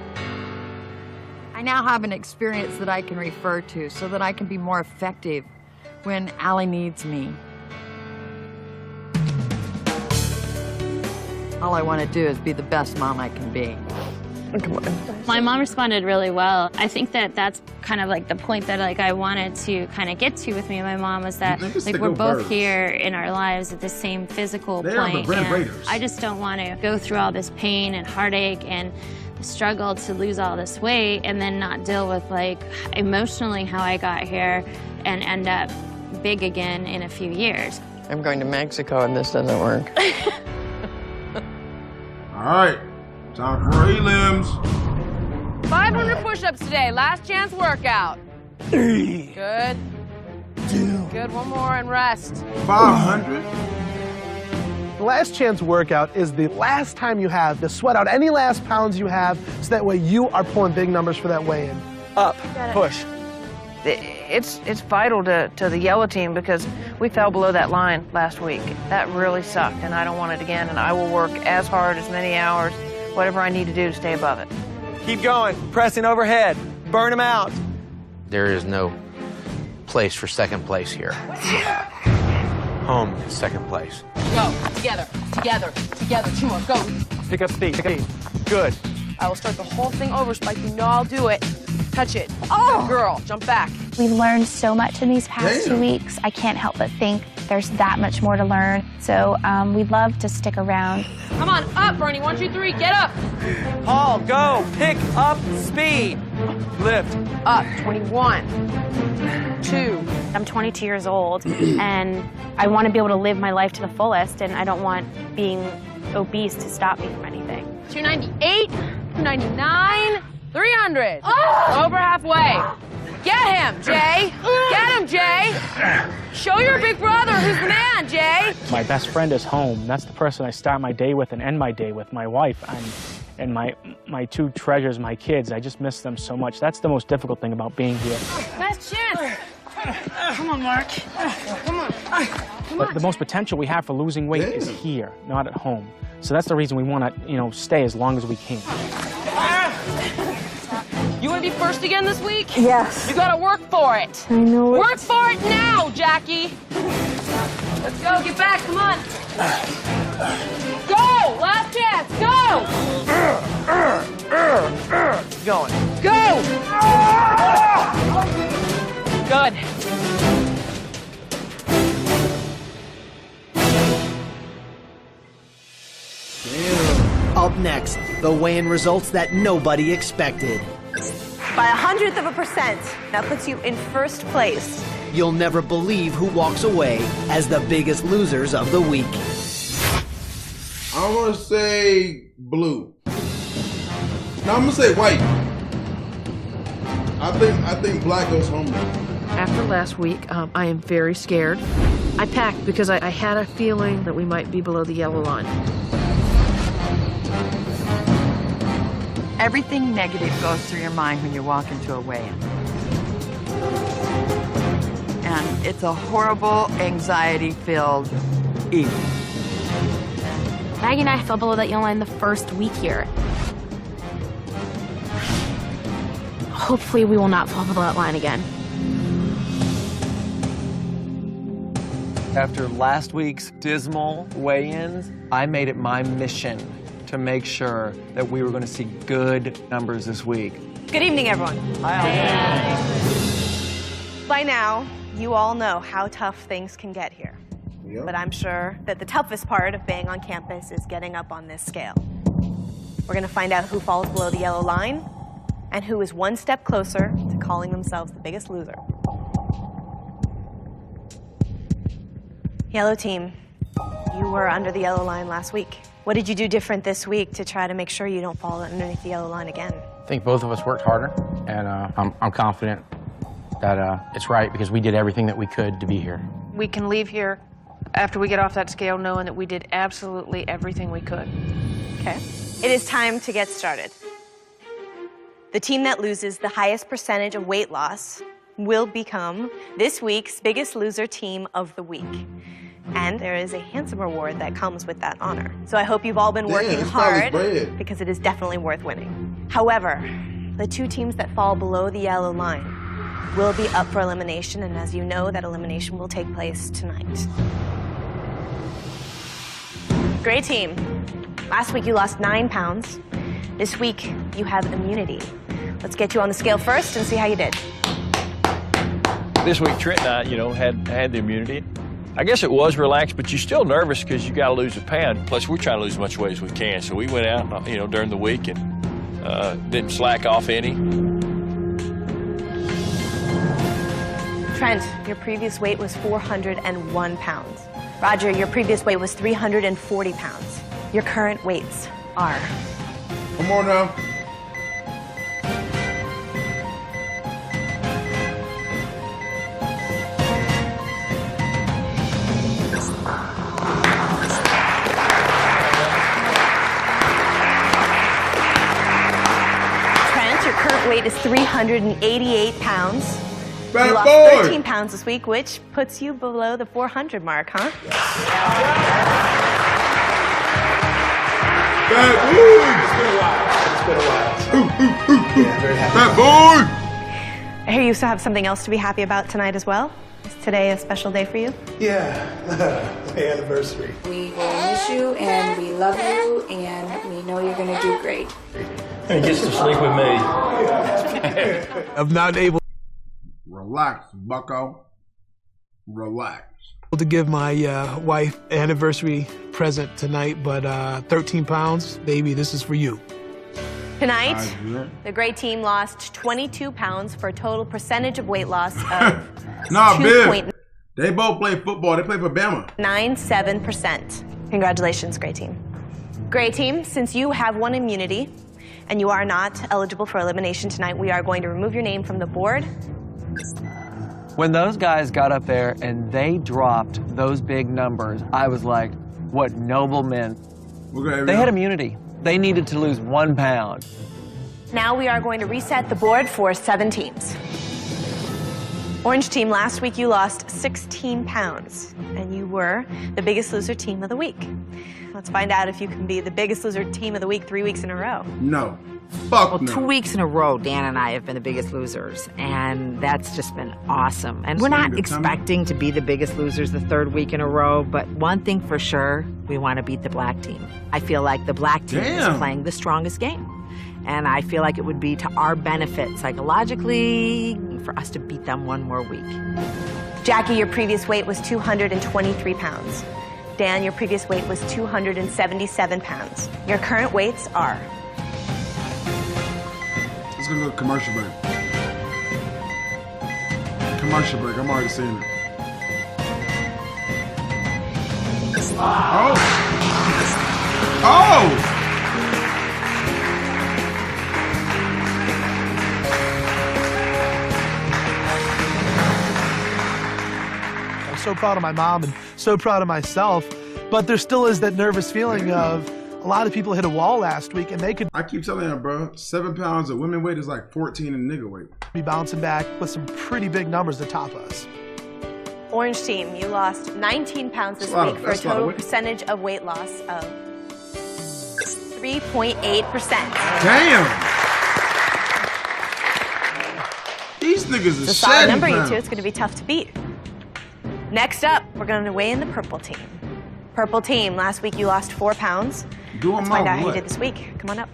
I now have an experience that I can refer to so that I can be more effective when Allie needs me. All I want to do is be the best mom I can be. Come on. My mom responded really well. I think that that's kind of like the point that like I wanted to kind of get to with me and my mom was that like we're both here in our lives at the same physical point. And I just don't want to go through all this pain and heartache and the struggle to lose all this weight and then not deal with like emotionally how I got here and end up big again in a few years. I'm going to Mexico and this doesn't work. All right, time for prelims. 500 push-ups today, last chance workout. 3. Good. 2. Good, one more and rest. 500? The last chance workout is the last time you have to sweat out any last pounds you have so that way you are pulling big numbers for that weigh-in. Up, push. It's vital to the yellow team because we fell below that line last week. That really sucked, and I don't want it again, and I will work as hard, as many hours, whatever I need to do to stay above it. Keep going, pressing overhead, burn them out. There is no place for second place here. Home is second place. Go, together, together, together, 2 more, go. Pick up speed, good. I will start the whole thing over, Spike, you know I'll do it. Touch it. Oh! Girl, jump back. We've learned so much in these past 2 weeks. I can't help but think there's that much more to learn. So we'd love to stick around. Come on, up, Bernie, 1, 2, 3, get up. Paul, go, pick up speed. Lift. Up, 21. 2. I'm 22 years old, and I want to be able to live my life to the fullest, and I don't want being obese to stop me from anything. 298, 299, 300. Oh! Over halfway. Get him, Jay. Get him, Jay. Show your big brother who's the man, Jay. My best friend is home. That's the person I start my day with and end my day with, my wife. And my 2 treasures, my kids. I just miss them so much. That's the most difficult thing about being here. Last chance. Come on, Mark. Come on. But the most potential we have for losing weight is here, not at home. So that's the reason we want to, stay as long as we can. You want to be first again this week? Yes. You got to work for it. I know it. Work for it now, Jackie. Let's go. Get back. Come on. Go. Last chance. Go. Going. Go. Good. Up next, the weigh-in results that nobody expected. By 100%, that puts you in first place. You'll never believe who walks away as the biggest losers of the week. I want to say blue. No, I'm gonna say white. I think black goes home now. After last week, I am very scared. I packed because I had a feeling that we might be below the yellow line. Everything negative goes through your mind when you walk into a weigh-in. And it's a horrible, anxiety-filled evening. Maggie and I fell below that yellow line the first week here. Hopefully we will not fall below that line again. After last week's dismal weigh-ins, I made it my mission to make sure that we were going to see good numbers this week. Good evening, everyone. Hi. By now, you all know how tough things can get here. Yep. But I'm sure that the toughest part of being on campus is getting up on this scale. We're gonna find out who falls below the yellow line and who is one step closer to calling themselves the biggest loser. Yellow team, you were under the yellow line last week. What did you do different this week to try to make sure you don't fall underneath the yellow line again? I think both of us worked harder, and I'm confident that it's right because we did everything that we could to be here. We can leave here after we get off that scale knowing that we did absolutely everything we could. Okay. It is time to get started. The team that loses the highest percentage of weight loss will become this week's biggest loser team of the week. And there is a handsome reward that comes with that honor. So I hope you've all been working it's probably hard bread. because it is definitely worth winning. However, the 2 teams that fall below the yellow line will be up for elimination, and as you know, that elimination will take place tonight. Gray team, last week you lost 9 pounds. This week you have immunity. Let's get you on the scale first and see how you did. This week Trent and I, you know, had the immunity. I guess it was relaxed, but you're still nervous because you got to lose a pound. Plus, we're trying to lose as much weight as we can, so we went out, you know, during the week and didn't slack off any. Trent, your previous weight was 401 pounds. Roger, your previous weight was 340 pounds. Your current weights are... Come on now. Weight is 388 pounds. Bad you lost boy. 13 pounds this week, which puts you below the 400 mark, huh? Bad boy. It's been a while. Yeah, very happy. Bad boy. I hear you still have something else to be happy about tonight as well. Is today a special day for you? Yeah, my anniversary. We will miss you and we love you and we know you're gonna do great. And gets to sleep with me. I'm not able Relax, bucko. Relax. to give my wife an anniversary present tonight, but 13 pounds, baby, this is for you. Tonight, the gray team lost 22 pounds for a total percentage of weight loss of Nah, Bill. They both play football. They play for Bama. 97%. Congratulations, gray team. Gray team, since you have one immunity and you are not eligible for elimination tonight, we are going to remove your name from the board. When those guys got up there and they dropped those big numbers, I was like, what noble men. They had immunity. They needed to lose 1 pound. Now we are going to reset the board for 7 teams. Orange team, last week you lost 16 pounds and you were the biggest loser team of the week. Let's find out if you can be the biggest loser team of the week 3 weeks in a row. No. Fuck well, no. 2 weeks in a row, Dan and I have been the biggest losers, and that's just been awesome. And we're not expecting to be the biggest losers the 3rd week in a row, but one thing for sure, we want to beat the black team. I feel like the black team is playing the strongest game, and I feel like it would be to our benefit psychologically for us to beat them 1 more week. Jackie, your previous weight was 223 pounds. Dan, your previous weight was 277 pounds. Your current weights are... Let's go to a commercial break. Commercial break. I'm already seeing it. Oh! Oh! I'm so proud of my mom and so proud of myself, but there still is that nervous feeling of a lot of people hit a wall last week and they could... I keep telling you, bro, 7 pounds of women weight is like 14 in nigga weight. Be bouncing back with some pretty big numbers to top us. Orange team, you lost 19 pounds this week for a total percentage of weight loss of 3.8%. Damn! These niggas It's are a solid number, you pounds. two. It's going to be tough to beat. Next up, we're going to weigh in the purple team. Purple team, last week you lost 4 pounds. Let's find out how you did this week. Come on up.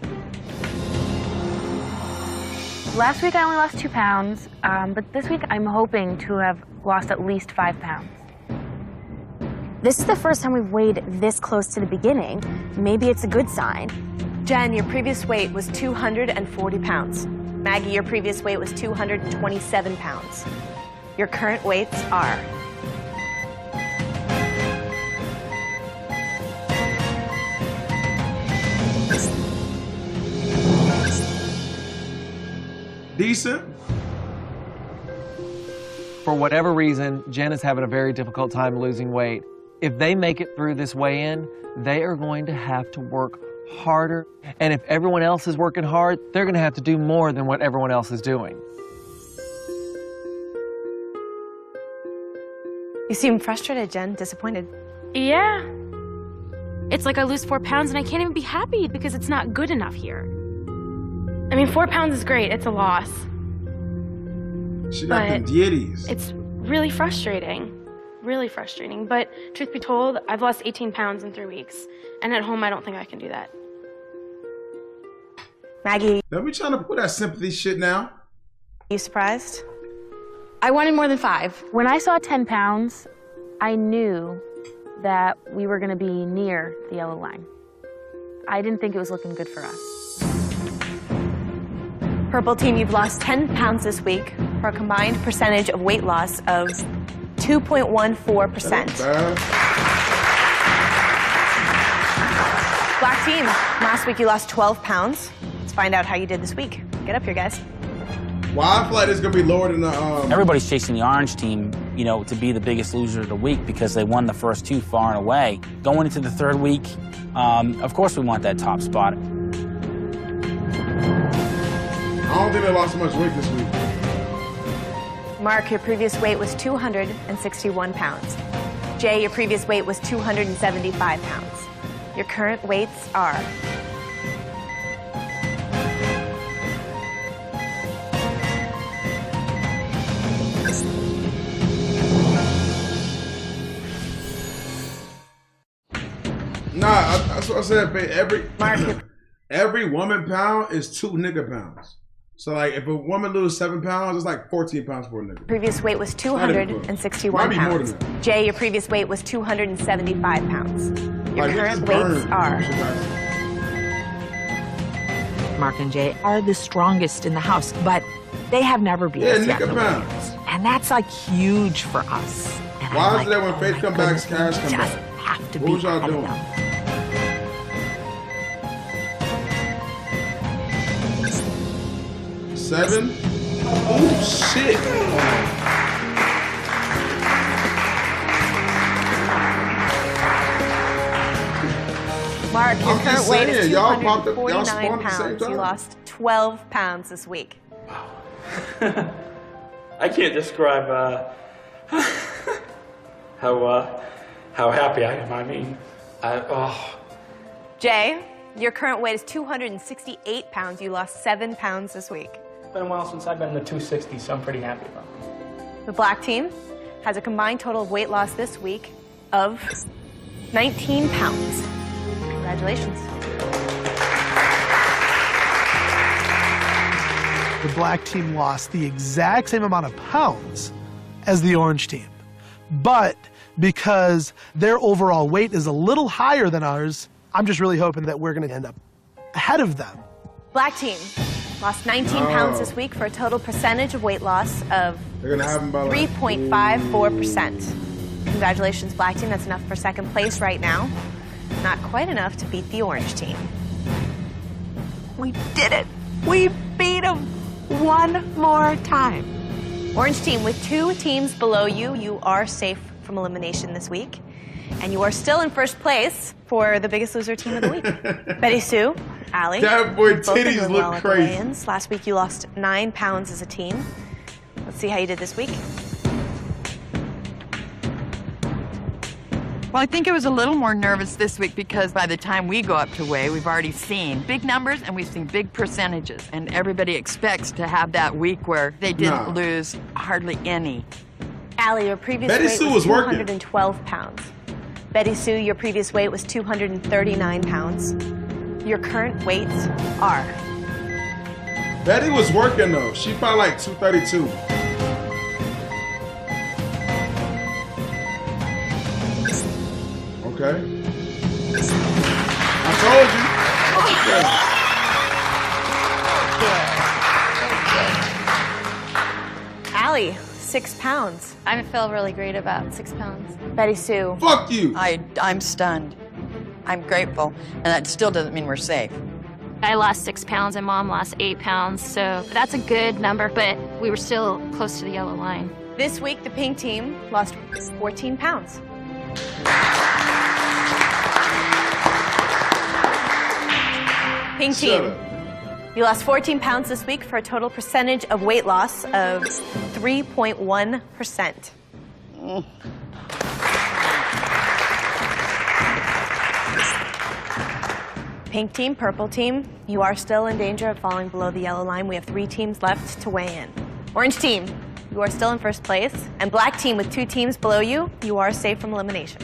Last week I only lost 2 pounds, but this week I'm hoping to have lost at least 5 pounds. This is the first time we've weighed this close to the beginning. Maybe it's a good sign. Jen, your previous weight was 240 pounds. Maggie, your previous weight was 227 pounds. Your current weights are... Decent. For whatever reason, Jen is having a very difficult time losing weight. If they make it through this weigh-in, they are going to have to work harder. And if everyone else is working hard, they're going to have to do more than what everyone else is doing. You seem frustrated, Jen, disappointed. Yeah. It's like I lose 4 pounds and I can't even be happy because it's not good enough here. I mean, 4 pounds is great. It's a loss. She got them deities. It's really frustrating. Really frustrating. But truth be told, I've lost 18 pounds in 3 weeks. And at home, I don't think I can do that. Maggie. Don't be trying to put that sympathy shit now. You surprised? I wanted more than 5. When I saw 10 pounds, I knew that we were going to be near the yellow line. I didn't think it was looking good for us. Purple team, you've lost 10 pounds this week for a combined percentage of weight loss of 2.14%. Black team, last week you lost 12 pounds. Let's find out how you did this week. Get up here, guys. Well, I feel like it's going to be lower than the... Everybody's chasing the orange team, you know, to be the biggest loser of the week because they won the first 2 far and away. Going into the 3rd week, of course we want that top spot. I don't think they lost much weight this week. Mark, your previous weight was 261 pounds. Jay, your previous weight was 275 pounds. Your current weights are... Nah, that's what I said. Every woman pound is 2 nigga pounds. So like, if a woman loses 7 pounds, it's like 14 pounds for a nigga. Previous weight was 261 pounds. Jay, your previous weight was 275 pounds. Your current weights are... Mark and Jay are the strongest in the house, but they have never beat us yet. And that's like huge for us. And why is it that when Faith comes back, cash comes back? Have to what be was y'all doing? 7? Oh shit! Mark, your current weight is y'all 249 pounds. You lost 12 pounds this week. I can't describe how happy I am. I mean, Jay, your current weight is 268 pounds. You lost 7 pounds this week. It's been a while since I've been in the 260s, so I'm pretty happy about it. The black team has a combined total of weight loss this week of 19 pounds. Congratulations. The black team lost the exact same amount of pounds as the orange team. But because their overall weight is a little higher than ours, I'm just really hoping that we're going to end up ahead of them. Black team lost 19 pounds this week for a total percentage of weight loss of 3.54%. Congratulations, black team. That's enough for second place right now. Not quite enough to beat the orange team. We did it. We beat them one more time. Orange team, with 2 teams below you, you are safe from elimination this week. And you are still in first place for the biggest loser team of the week. Betty Sue, Allie, that boy both are titties doing look well at the crazy. weigh-ins. Last week you lost 9 pounds as a team. Let's see how you did this week. Well, I think I was a little more nervous this week because by the time we go up to weigh, we've already seen big numbers and we've seen big percentages. And everybody expects to have that week where they didn't lose hardly any. Allie, your previous Betty weight Sue was was working. 212 pounds. Betty Sue, your previous weight was 239 pounds. Your current weights are... Betty was working though. She probably like 232. Okay. I told you. Allie, 6 pounds. I feel really great about 6 pounds. Betty Sue. Fuck you. I'm stunned. I'm grateful. And that still doesn't mean we're safe. I lost 6 pounds and Mom lost 8 pounds, so that's a good number, but we were still close to the yellow line. This week, the pink team lost 14 pounds. Pink team, you lost 14 pounds this week for a total percentage of weight loss of 3.1%. Pink team, purple team, you are still in danger of falling below the yellow line. We have 3 teams left to weigh in. Orange team, you are still in first place. And black team with 2 teams below you, you are safe from elimination.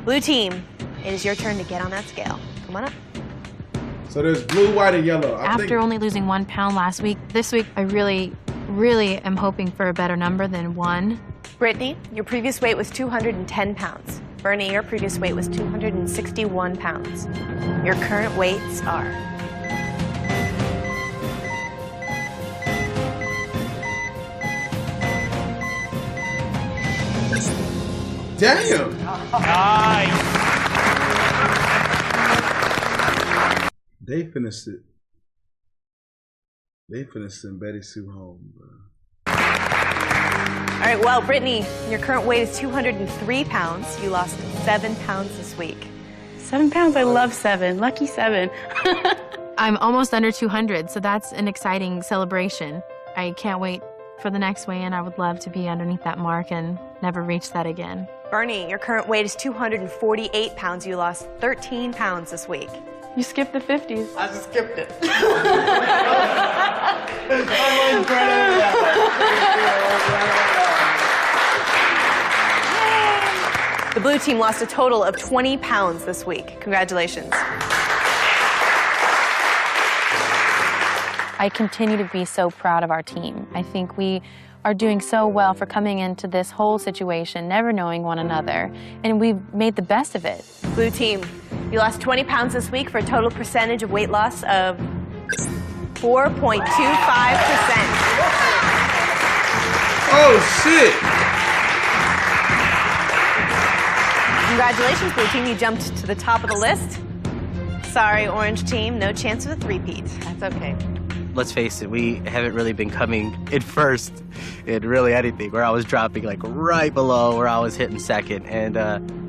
Blue team, it is your turn to get on that scale. Come on up. So there's blue, white, and yellow. After only losing 1 pound last week, this week I really am hoping for a better number than 1. Brittany, your previous weight was 210 pounds. Bernie, your previous weight was 261 pounds. Your current weights are... Damn! Nice! They finished it. They finished send Betty Sue home, bro. All right, well, Brittany, your current weight is 203 pounds. You lost 7 pounds this week. 7 pounds, I love 7. Lucky 7. I'm almost under 200, so that's an exciting celebration. I can't wait for the next weigh-in. I would love to be underneath that mark and never reach that again. Bernie, your current weight is 248 pounds. You lost 13 pounds this week. You skipped the 50s. I just skipped it. The blue team lost a total of 20 pounds this week. Congratulations. I continue to be so proud of our team. I think we are doing so well for coming into this whole situation, never knowing one another, and we've made the best of it. Blue team, you lost 20 pounds this week for a total percentage of weight loss of 4.25%. Oh, shit! Congratulations, blue team, you jumped to the top of the list. Sorry, orange team, no chance of a three-peat. That's okay. Let's face it, we haven't really been coming in first in really anything, where I was dropping like right below where I was hitting second, and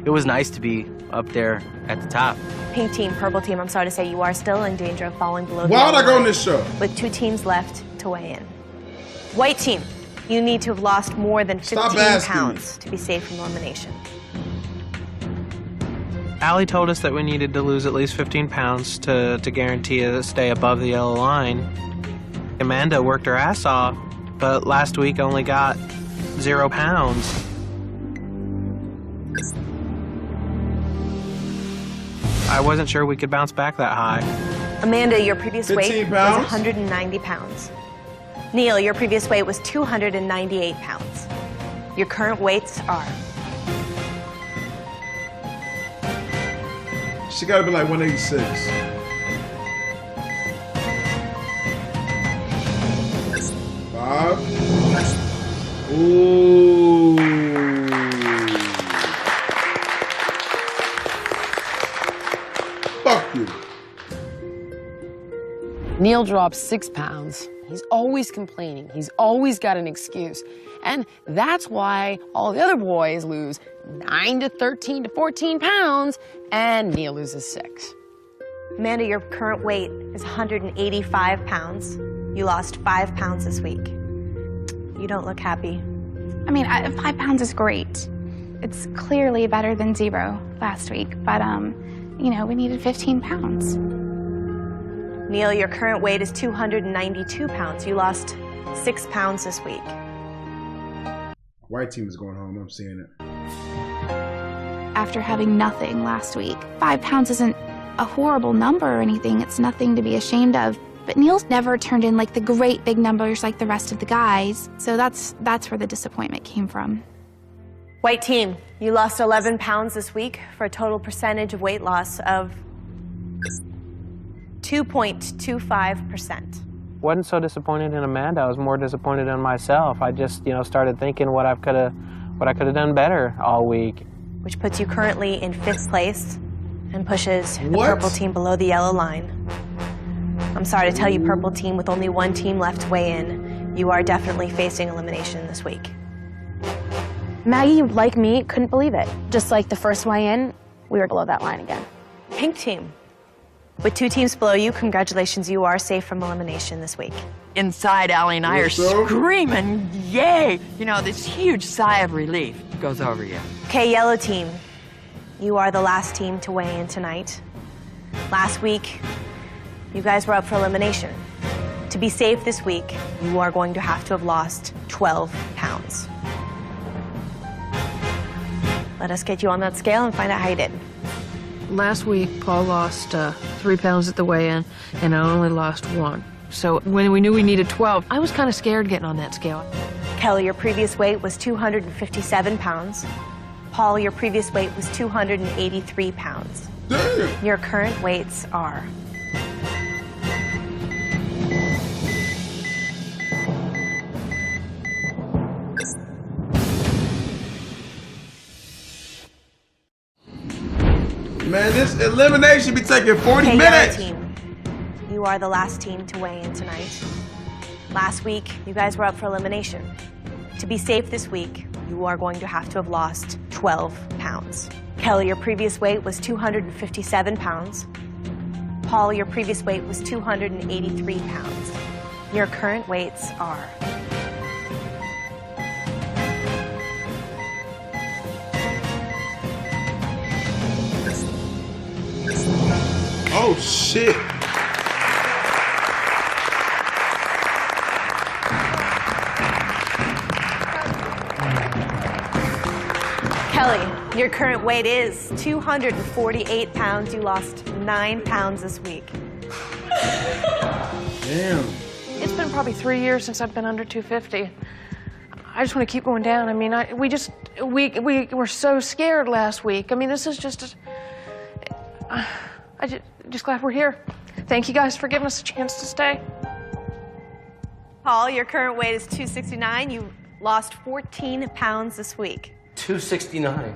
it was nice to be up there at the top. Pink team, purple team, I'm sorry to say you are still in danger of falling below the Why would I go line on this show? with 2 teams left to weigh in. White team, you need to have lost more than 15 pounds to be safe from elimination. Allie told us that we needed to lose at least 15 pounds to guarantee a stay above the yellow line. Amanda worked her ass off, but last week only got 0 pounds. I wasn't sure we could bounce back that high. Amanda, your previous weight 15 was pounds? 190 pounds. Neil, your previous weight was 298 pounds. Your current weights are... She gotta be like 186. Bob. Ooh. Fuck you. Neil dropped 6 pounds. He's always complaining. He's always got an excuse. And that's why all the other boys lose 9 to 13 to 14 pounds, and Neil loses 6. Amanda, your current weight is 185 pounds. You lost 5 pounds this week. You don't look happy. I mean, 5 pounds is great. It's clearly better than 0 last week, but, you know, we needed 15 pounds. Neil, your current weight is 292 pounds. You lost 6 pounds this week. White team is going home. I'm seeing it. After having nothing last week, 5 pounds isn't a horrible number or anything. It's nothing to be ashamed of. But Neil's never turned in like the great big numbers like the rest of the guys. So that's where the disappointment came from. White team, you lost 11 pounds this week for a total percentage of weight loss of 2.25%. Wasn't so disappointed in Amanda. I was more disappointed in myself. I just, started thinking what I could have done better all week. Which puts you currently in 5th place and pushes the purple team below the yellow line. I'm sorry to tell you, purple team, with only 1 team left to weigh in, you are definitely facing elimination this week. Maggie, like me, couldn't believe it. Just like the first weigh-in, we were below that line again. Pink team, with 2 teams below you, congratulations, you are safe from elimination this week. Inside, Allie and I are screaming, yay! This huge sigh of relief goes over you. Okay, yellow team, you are the last team to weigh in tonight. Last week, you guys were up for elimination. To be safe this week, you are going to have to have lost 12 pounds. Let us get you on that scale and find out how you did. Last week, Paul lost 3 pounds at the weigh-in, and I only lost 1. So when we knew we needed 12, I was kind of scared getting on that scale. Kelly, your previous weight was 257 pounds. Paul, your previous weight was 283 pounds. Damn. Your current weights are... Man, this elimination be taking 40 Okay, minutes. Yellow team, you are the last team to weigh in tonight. Last week, you guys were up for elimination. To be safe this week, you are going to have to have lost 12 pounds. Kelly, your previous weight was 257 pounds. Paul, your previous weight was 283 pounds. Your current weights are... Oh, shit. Kelly, your current weight is 248 pounds. You lost 9 pounds this week. Damn. It's been probably 3 years since I've been under 250. I just want to keep going down. I mean, we were so scared last week. I mean, this is just... just glad we're here. Thank you guys for giving us a chance to stay. Paul, your current weight is 269. You lost 14 pounds this week. 269.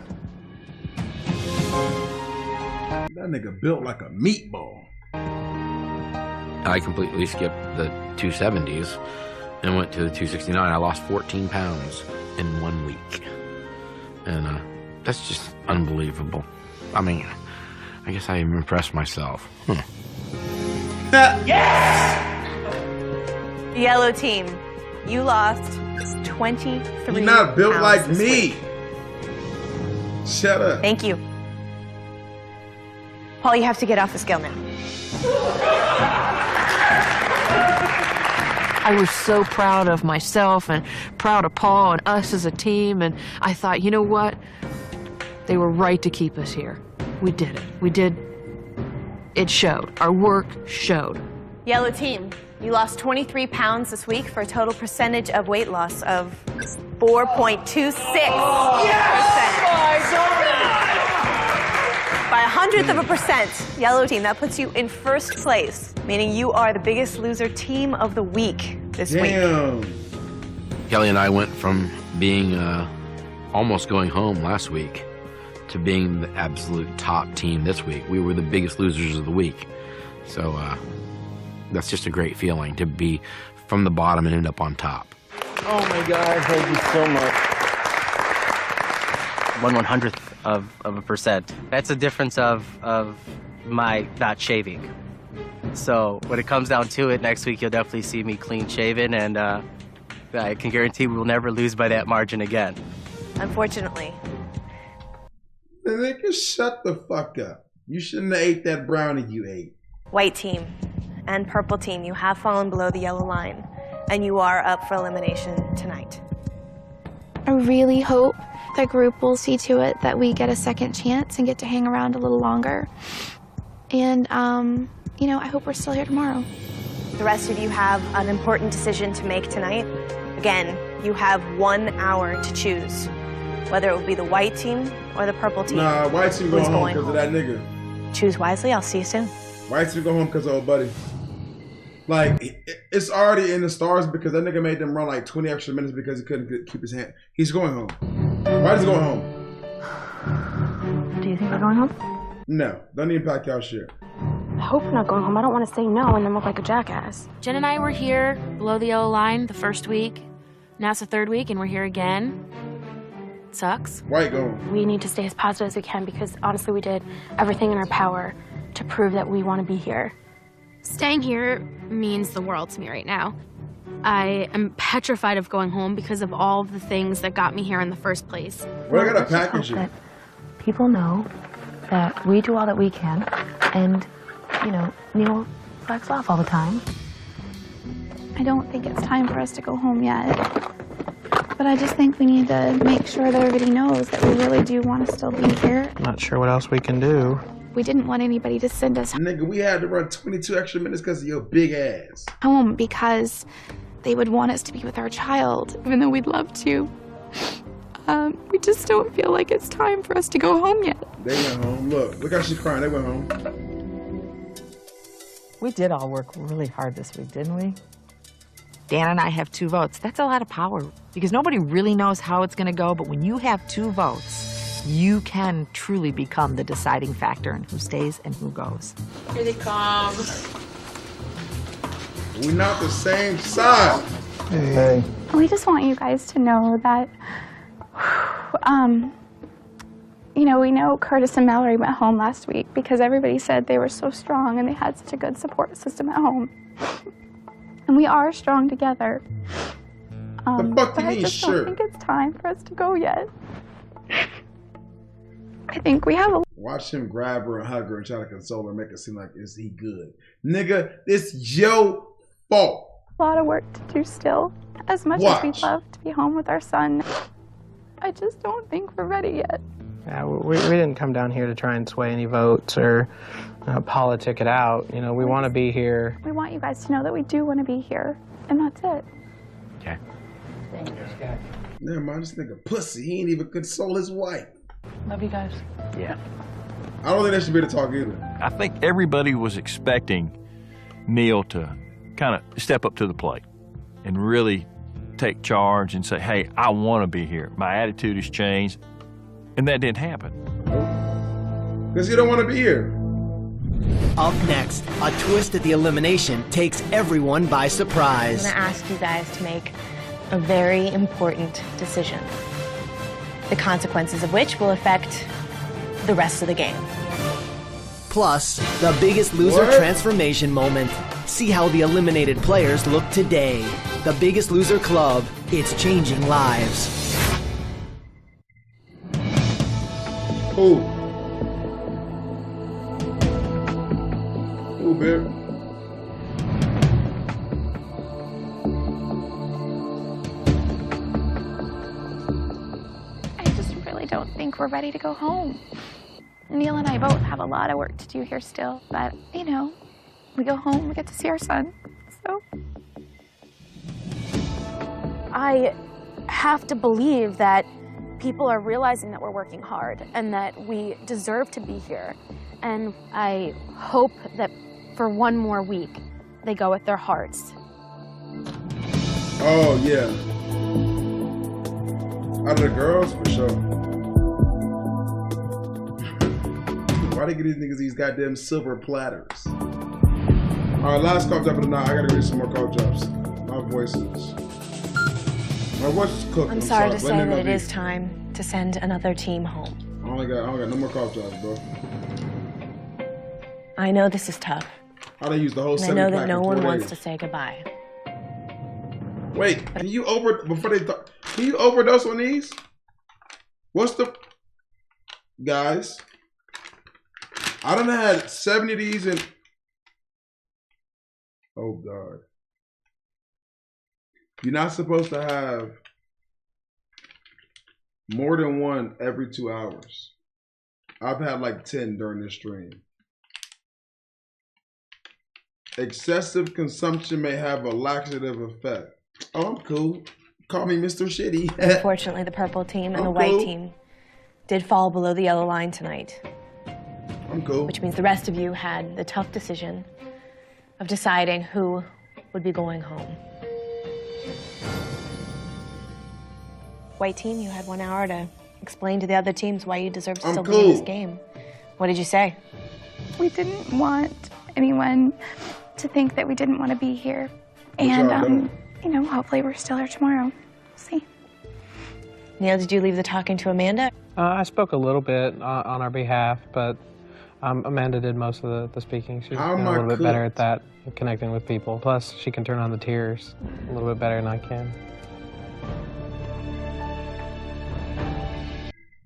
That nigga built like a meatball. I completely skipped the 270s and went to the 269. I lost 14 pounds in 1 week. And that's just unbelievable. I mean, I guess I even impressed myself. Yes! Yellow team, you lost 23 You're not built pounds like this me. week. Shut up. Thank you. Paul, you have to get off the scale now. I was so proud of myself and proud of Paul and us as a team, and I thought, you know what? They were right to keep us here. We did it. We did. It showed. Our work showed. Yellow team, you lost 23 pounds this week for a total percentage of weight loss of 4.26%. By 100%, Yellow team, that puts you in first place, meaning you are the biggest loser team of the week this week. Kelly and I went from being almost going home last week to being the absolute top team this week. We were the biggest losers of the week. So that's just a great feeling to be from the bottom and end up on top. Oh my God, thank you so much. 1/100th of a percent. That's a difference of my not shaving. So when it comes down to it, next week you'll definitely see me clean shaven, and I can guarantee we will never lose by that margin again. Unfortunately. Nigga, shut the fuck up. You shouldn't have ate that brownie you ate. White team and purple team, you have fallen below the yellow line, and you are up for elimination tonight. I really hope the group will see to it that we get a second chance and get to hang around a little longer. And, you know, I hope we're still here tomorrow. The rest of you have an important decision to make tonight. Again, you have 1 hour to choose whether it will be the white team or the purple team. Nah, white team go who's home going because of that nigga. Choose wisely. I'll see you soon. White team go home because of old buddy. Like, it's already in the stars because that nigga made them run like 20 extra minutes because he couldn't keep his hand. He's going home. White is going home. Do you think we're going home? No, don't even pack y'all shit. I hope we're not going home. I don't want to say no and then look like a jackass. Jen and I were here below the yellow line the first week. Now it's the third week and we're here again. It sucks. White going. We need to stay as positive as we can because honestly we did everything in our power to prove that we want to be here. Staying here means the world to me right now. I am petrified of going home because of all the things that got me here in the first place. Well, I gotta package you. People know that we do all that we can, and you know, Neil slacks off all the time. I don't think it's time for us to go home yet. But I just think we need to make sure that everybody knows that we really do want to still be here. Not sure what else we can do. We didn't want anybody to send us Nigga, we had to run 22 extra minutes because of your big ass. home because they would want us to be with our child, even though we'd love to. We just don't feel like it's time for us to go home yet. They went home. Look how she's crying. They went home. We did all work really hard this week, didn't we? Dan and I have 2 votes. That's a lot of power because nobody really knows how it's going to go, but when you have 2 votes, you can truly become the deciding factor in who stays and who goes. Here they come. We're not the same side. Hey. We just want you guys to know that, you know, we know Curtis and Mallory went home last week because everybody said they were so strong and they had such a good support system at home. And we are strong together. The fuck but you I mean, just sure? don't think it's time for us to go yet. I think we have a Watch him grab her and hug her and try to console her, make it seem like is he good. Nigga, it's your fault. lot of work to do still. As much as we'd love to be home with our son, I just don't think we're ready yet. Yeah, we didn't come down here to try and sway any votes or politic it out. You know, we want to be here. We want you guys to know that we do want to be here, and that's it. Okay. Never mind, this nigga pussy. He ain't even console his wife. Love you guys. Yeah. I don't think that should be the talk either. I think everybody was expecting Neil to kind of step up to the plate and really take charge and say, hey, I want to be here. My attitude has changed. And that didn't happen. Because you don't want to be here. Up next, a twist at the elimination takes everyone by surprise. I'm going to ask you guys to make a very important decision, the consequences of which will affect the rest of the game. Plus, the Biggest Loser transformation moment. See how the eliminated players look today. The Biggest Loser Club, it's changing lives. Ooh. Ooh, babe. I just really don't think we're ready to go home. Neil and I both have a lot of work to do here still, but, you know, we go home, we get to see our son, so. I have to believe that people are realizing that we're working hard and that we deserve to be here. And I hope that for one more week, they go with their hearts. Oh, yeah. Out of the girls, for sure. Why they get these niggas these goddamn silver platters? Alright, last cough drop of the night. I gotta read some more cough drops. My voice is cooked. I'm sorry to say that it is time to send another team home. I don't got no more cough drops, bro. I know this is tough. I done used the whole And I 7 know pack that no in 4 one wants days. to say goodbye. Wait, can you overdose on these? What's the guys? I done had 70 of these and oh god. You're not supposed to have more than one every 2 hours. I've had like 10 during this stream. Excessive consumption may have a laxative effect. Oh, I'm cool. Call me Mr. Shitty. Unfortunately, the purple team and the white team did fall below the yellow line tonight. I'm cool. Which means the rest of you had the tough decision of deciding who would be going home. White team, you had 1 hour to explain to the other teams why you deserve to still be in this game. What did you say? We didn't want anyone to think that we didn't want to be here. And, you know, hopefully we're still here tomorrow. We'll see. Neil, did you leave the talking to Amanda? I spoke a little bit on our behalf, but Amanda did most of the speaking. She's a little bit better at that, connecting with people. Plus, she can turn on the tears a little bit better than I can.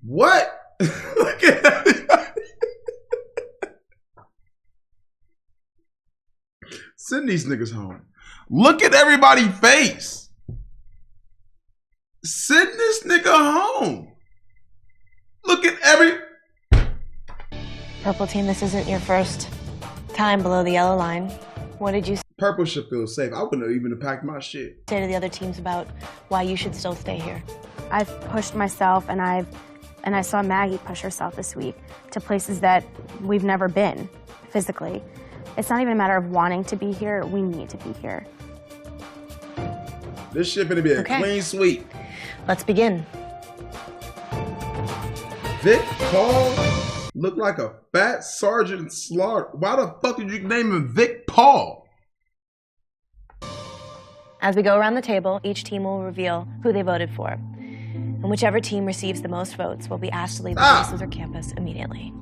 What? Look at that. Send these niggas home. Look at everybody's face. Send this nigga home. Look at every... Purple team, this isn't your first time below the yellow line. What did you Purple should feel safe. I wouldn't have even packed my shit. say to the other teams about why you should still stay here? I've pushed myself, and I saw Maggie push herself this week to places that we've never been physically. It's not even a matter of wanting to be here. We need to be here. This shit gonna be a clean sweep. Let's begin. Vic Paul looked like a fat Sergeant Slaughter. Why the fuck did you name him Vic Paul? As we go around the table, each team will reveal who they voted for. And whichever team receives the most votes will be asked to leave the Biggest Loser campus immediately.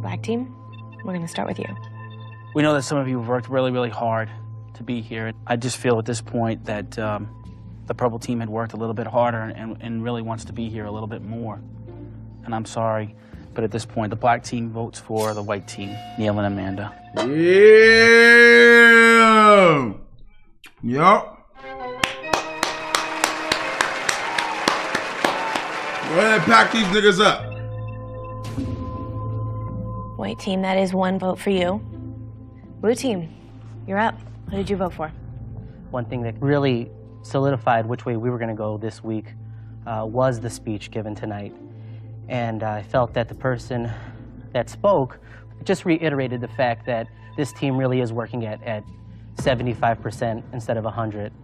Black team, we're gonna start with you. We know that some of you have worked really, really hard to be here. I just feel at this point that the purple team had worked a little bit harder and really wants to be here a little bit more. And I'm sorry, but at this point, the black team votes for the white team, Neil and Amanda. Yeah. Yup. Go ahead and pack these niggas up. White team, that is one vote for you. Blue team, you're up. Who did you vote for? One thing that really solidified which way we were going to go this week was the speech given tonight. And I felt that the person that spoke just reiterated the fact that this team really is working at 75% instead of 100.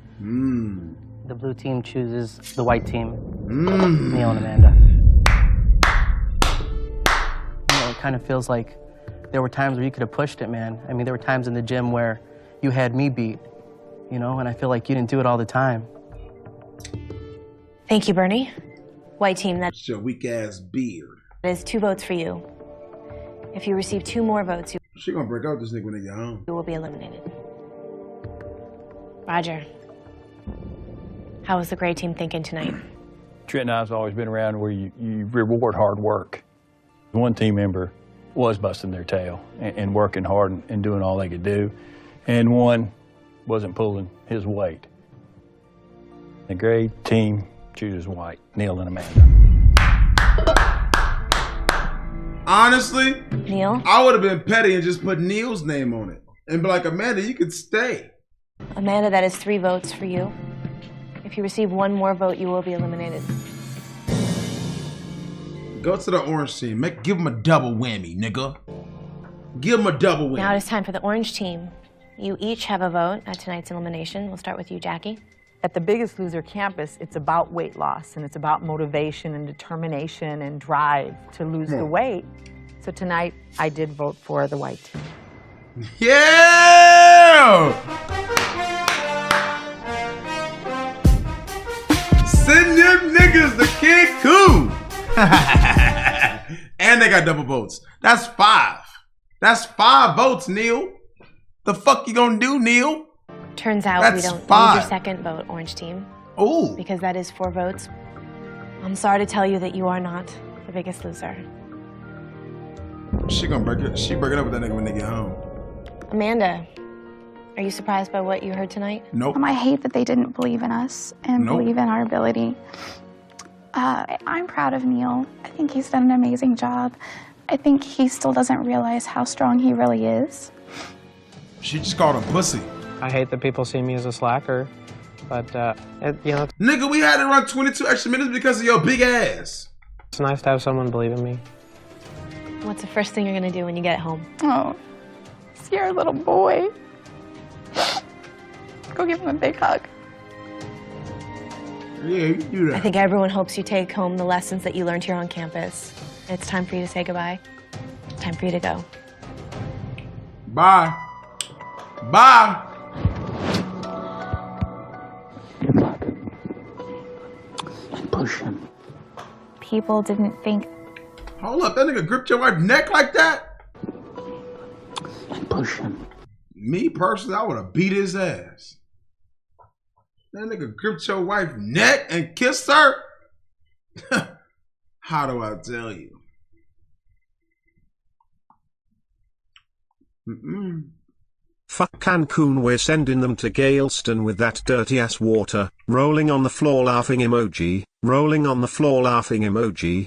The blue team chooses the white team, Neil and Amanda. You know, it kind of feels like there were times where you could have pushed it, man. I mean, there were times in the gym where you had me beat, you know, and I feel like you didn't do it all the time. Thank you, Bernie. White team, That's your weak ass beard. that is 2 votes for you. If you receive 2 more votes, She gonna break out this nigga when they get home. you will be eliminated. Roger, how was the gray team thinking tonight? Trent and I's always been around where you reward hard work. One team member was busting their tail and working hard and doing all they could do, and one wasn't pulling his weight. The gray team chooses white, Neil and Amanda. Honestly, Neil? I would have been petty and just put Neil's name on it. And be like, Amanda, you could stay. Amanda, that is 3 votes for you. If you receive 1 more vote, you will be eliminated. Go to the orange team. Give them a double whammy, nigga. Give them a double whammy. Now it is time for the orange team. You each have a vote at tonight's elimination. We'll start with you, Jackie. At the Biggest Loser campus, it's about weight loss, and it's about motivation and determination and drive to lose the weight. So tonight, I did vote for the white team. Yeah! Send them niggas to Cancun. And they got double votes. That's 5. That's 5 votes, Neil. The fuck you gonna do, Neil? Turns out That's we don't 5. need your second vote, orange team. Ooh. Because that is 4 votes. I'm sorry to tell you that you are not the Biggest Loser. She gonna break it. She break it up with that nigga when they get home. Amanda, are you surprised by what you heard tonight? Nope. I hate that they didn't believe in us and Nope. believe in our ability. I'm proud of Neil. I think he's done an amazing job. I think he still doesn't realize how strong he really is. She just called him pussy. I hate that people see me as a slacker, but you know, Nigga, we had to run 22 extra minutes because of your big ass. it's nice to have someone believe in me. What's the first thing you're gonna do when you get home? Oh, see our little boy. Go give him a big hug. Yeah, you can do I think everyone hopes you take home the lessons that you learned here on campus. It's time for you to say goodbye. It's time for you to go. Bye. Bye. Push him. People didn't think. Hold up, that nigga gripped your wife's neck like that? Push him. Me personally, I would have beat his ass. That nigga gripped your wife's neck and kissed her? How do I tell you? Fuck Cancun, we're sending them to Galeston with that dirty ass water. Rolling on the floor laughing emoji. Rolling on the floor laughing emoji.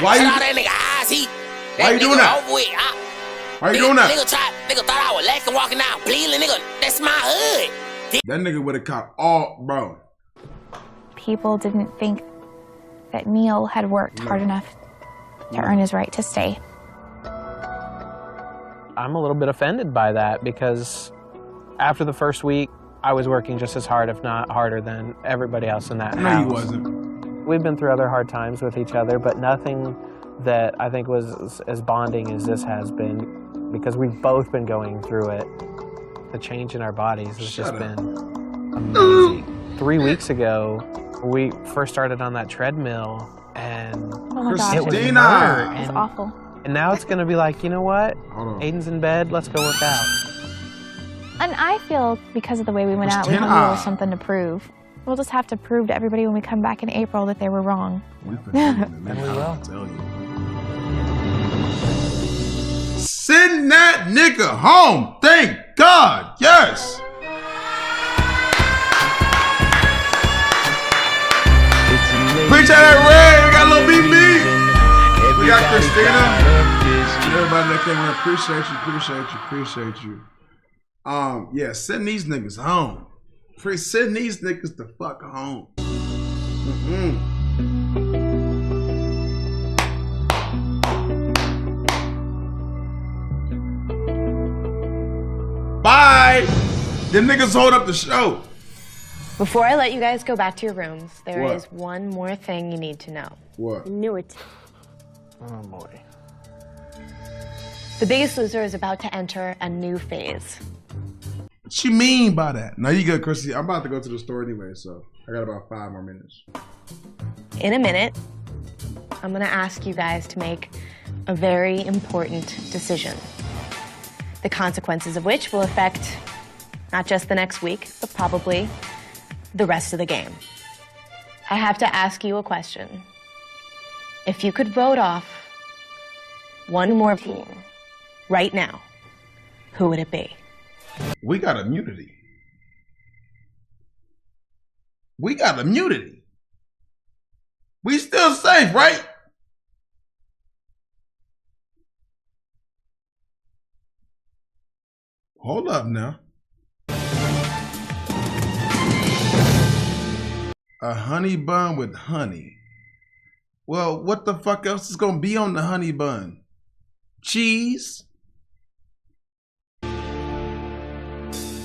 Why you doing that? Why you doing that? Nigga thought I was lacking walking out bleeding, nigga. That's my hood. That nigga would have caught all, bro. People didn't think that Neil had worked hard enough to earn his right to stay. I'm a little bit offended by that because after the first week, I was working just as hard, if not harder, than everybody else in that house. No, you wasn't. We've been through other hard times with each other, but nothing that I think was as bonding as this has been, because we've both been going through it. The change in our bodies has just been amazing. 3 weeks ago, we first started on that treadmill, and Oh my gosh, it was Christina! murder. It was And- awful. And now it's going to be like, you know what? Aiden's in bed, let's go work out. And I feel because of the way we went out, we Christina! have a little something to prove. We'll just have to prove to everybody when we come back in April that they were wrong. And we will. Send that nigga home. Thank God. Yes. Appreciate that, Ray. We got a little BB. We got Christina. Everybody that came in, appreciate you. Yeah, send these niggas home. Send these niggas the fuck home. Bye. Them niggas hold up the show. Before I let you guys go back to your rooms, there What? is one more thing you need to know. What? I knew it. Oh boy. The Biggest Loser is about to enter a new phase. What you mean by that? No, you good, Chrissy. I'm about to go to the store anyway, so I got about 5 more minutes. In a minute, I'm gonna ask you guys to make a very important decision. The consequences of which will affect not just the next week, but probably the rest of the game. I have to ask you a question. If you could vote off one more team right now, who would it be? We got immunity. We got immunity. We still safe, right? Hold up now. A honey bun with honey. Well, what the fuck else is gonna be on the honey bun? Cheese?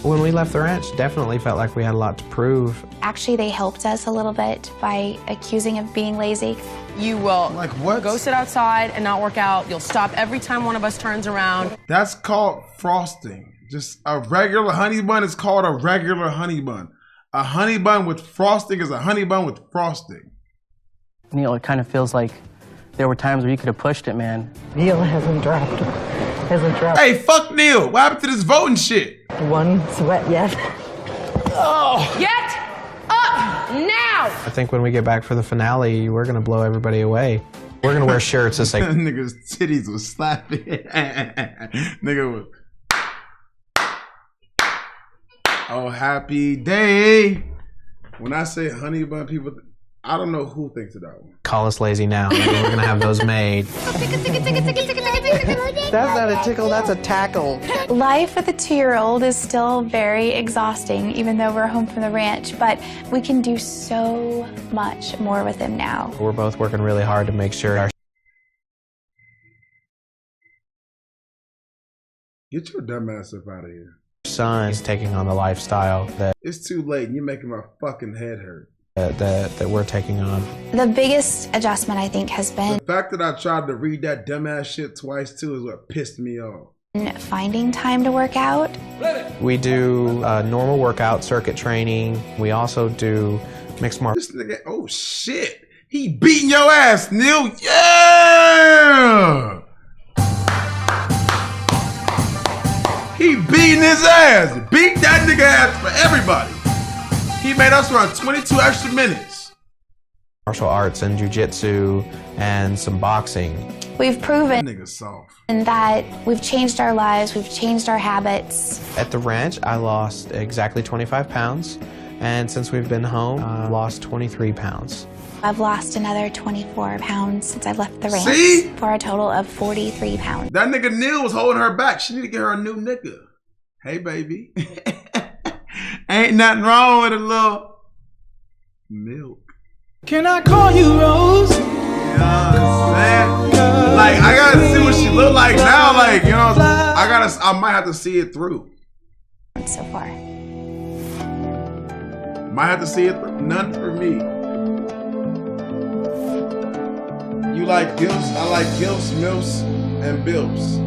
When we left the ranch, definitely felt like we had a lot to prove. Actually, they helped us a little bit by accusing of being lazy. You will Like what? go sit outside and not work out. You'll stop every time one of us turns around. That's called frosting. Just a regular honey bun is called a regular honey bun. A honey bun with frosting is a honey bun with frosting. Neil, it kind of feels like there were times where you could have pushed it, man. Neil hasn't dropped. Hey, fuck Neil. What happened to this voting shit? One sweat yet. Oh. Get up now! I think when we get back for the finale, we're going to blow everybody away. We're going to wear shirts that say... Niggas' titties was slapping. Nigga was... Oh, happy day. When I say honey bun, people... I don't know who thinks of that one. Call us lazy now. We're going to have those made. That's not a tickle, that's a tackle. Life with a 2-year-old is still very exhausting, even though we're home from the ranch, but we can do so much more with him now. We're both working really hard to make sure our Get your dumb ass up out of here. son is taking on the lifestyle that It's too late and you're making my fucking head hurt. that we're taking on. The biggest adjustment, I think, has been The fact that I tried to read that dumbass shit twice too is what pissed me off. finding time to work out. We do normal workout, circuit training. We also do mixed martial. This nigga, oh shit. He beating your ass, Neil. Yeah! He beating his ass. Beat that nigga ass for everybody. He made us run 22 extra minutes. Martial arts and jiu-jitsu and some boxing. We've proven That nigga soft. that we've changed our lives, we've changed our habits. At the ranch, I lost exactly 25 pounds, and since we've been home, I lost 23 pounds. I've lost another 24 pounds since I've left the ranch. See? For a total of 43 pounds. That nigga Neil was holding her back. She need to get her a new nigga. Hey, baby. Ain't nothing wrong with a little milk. Can I call you Rose? Man. Like, I gotta see what she look like now. Like, you know, I might have to see it through. So far. Might have to see it through. None for me. You like gifts? I like gifts, milfs, and bilfs.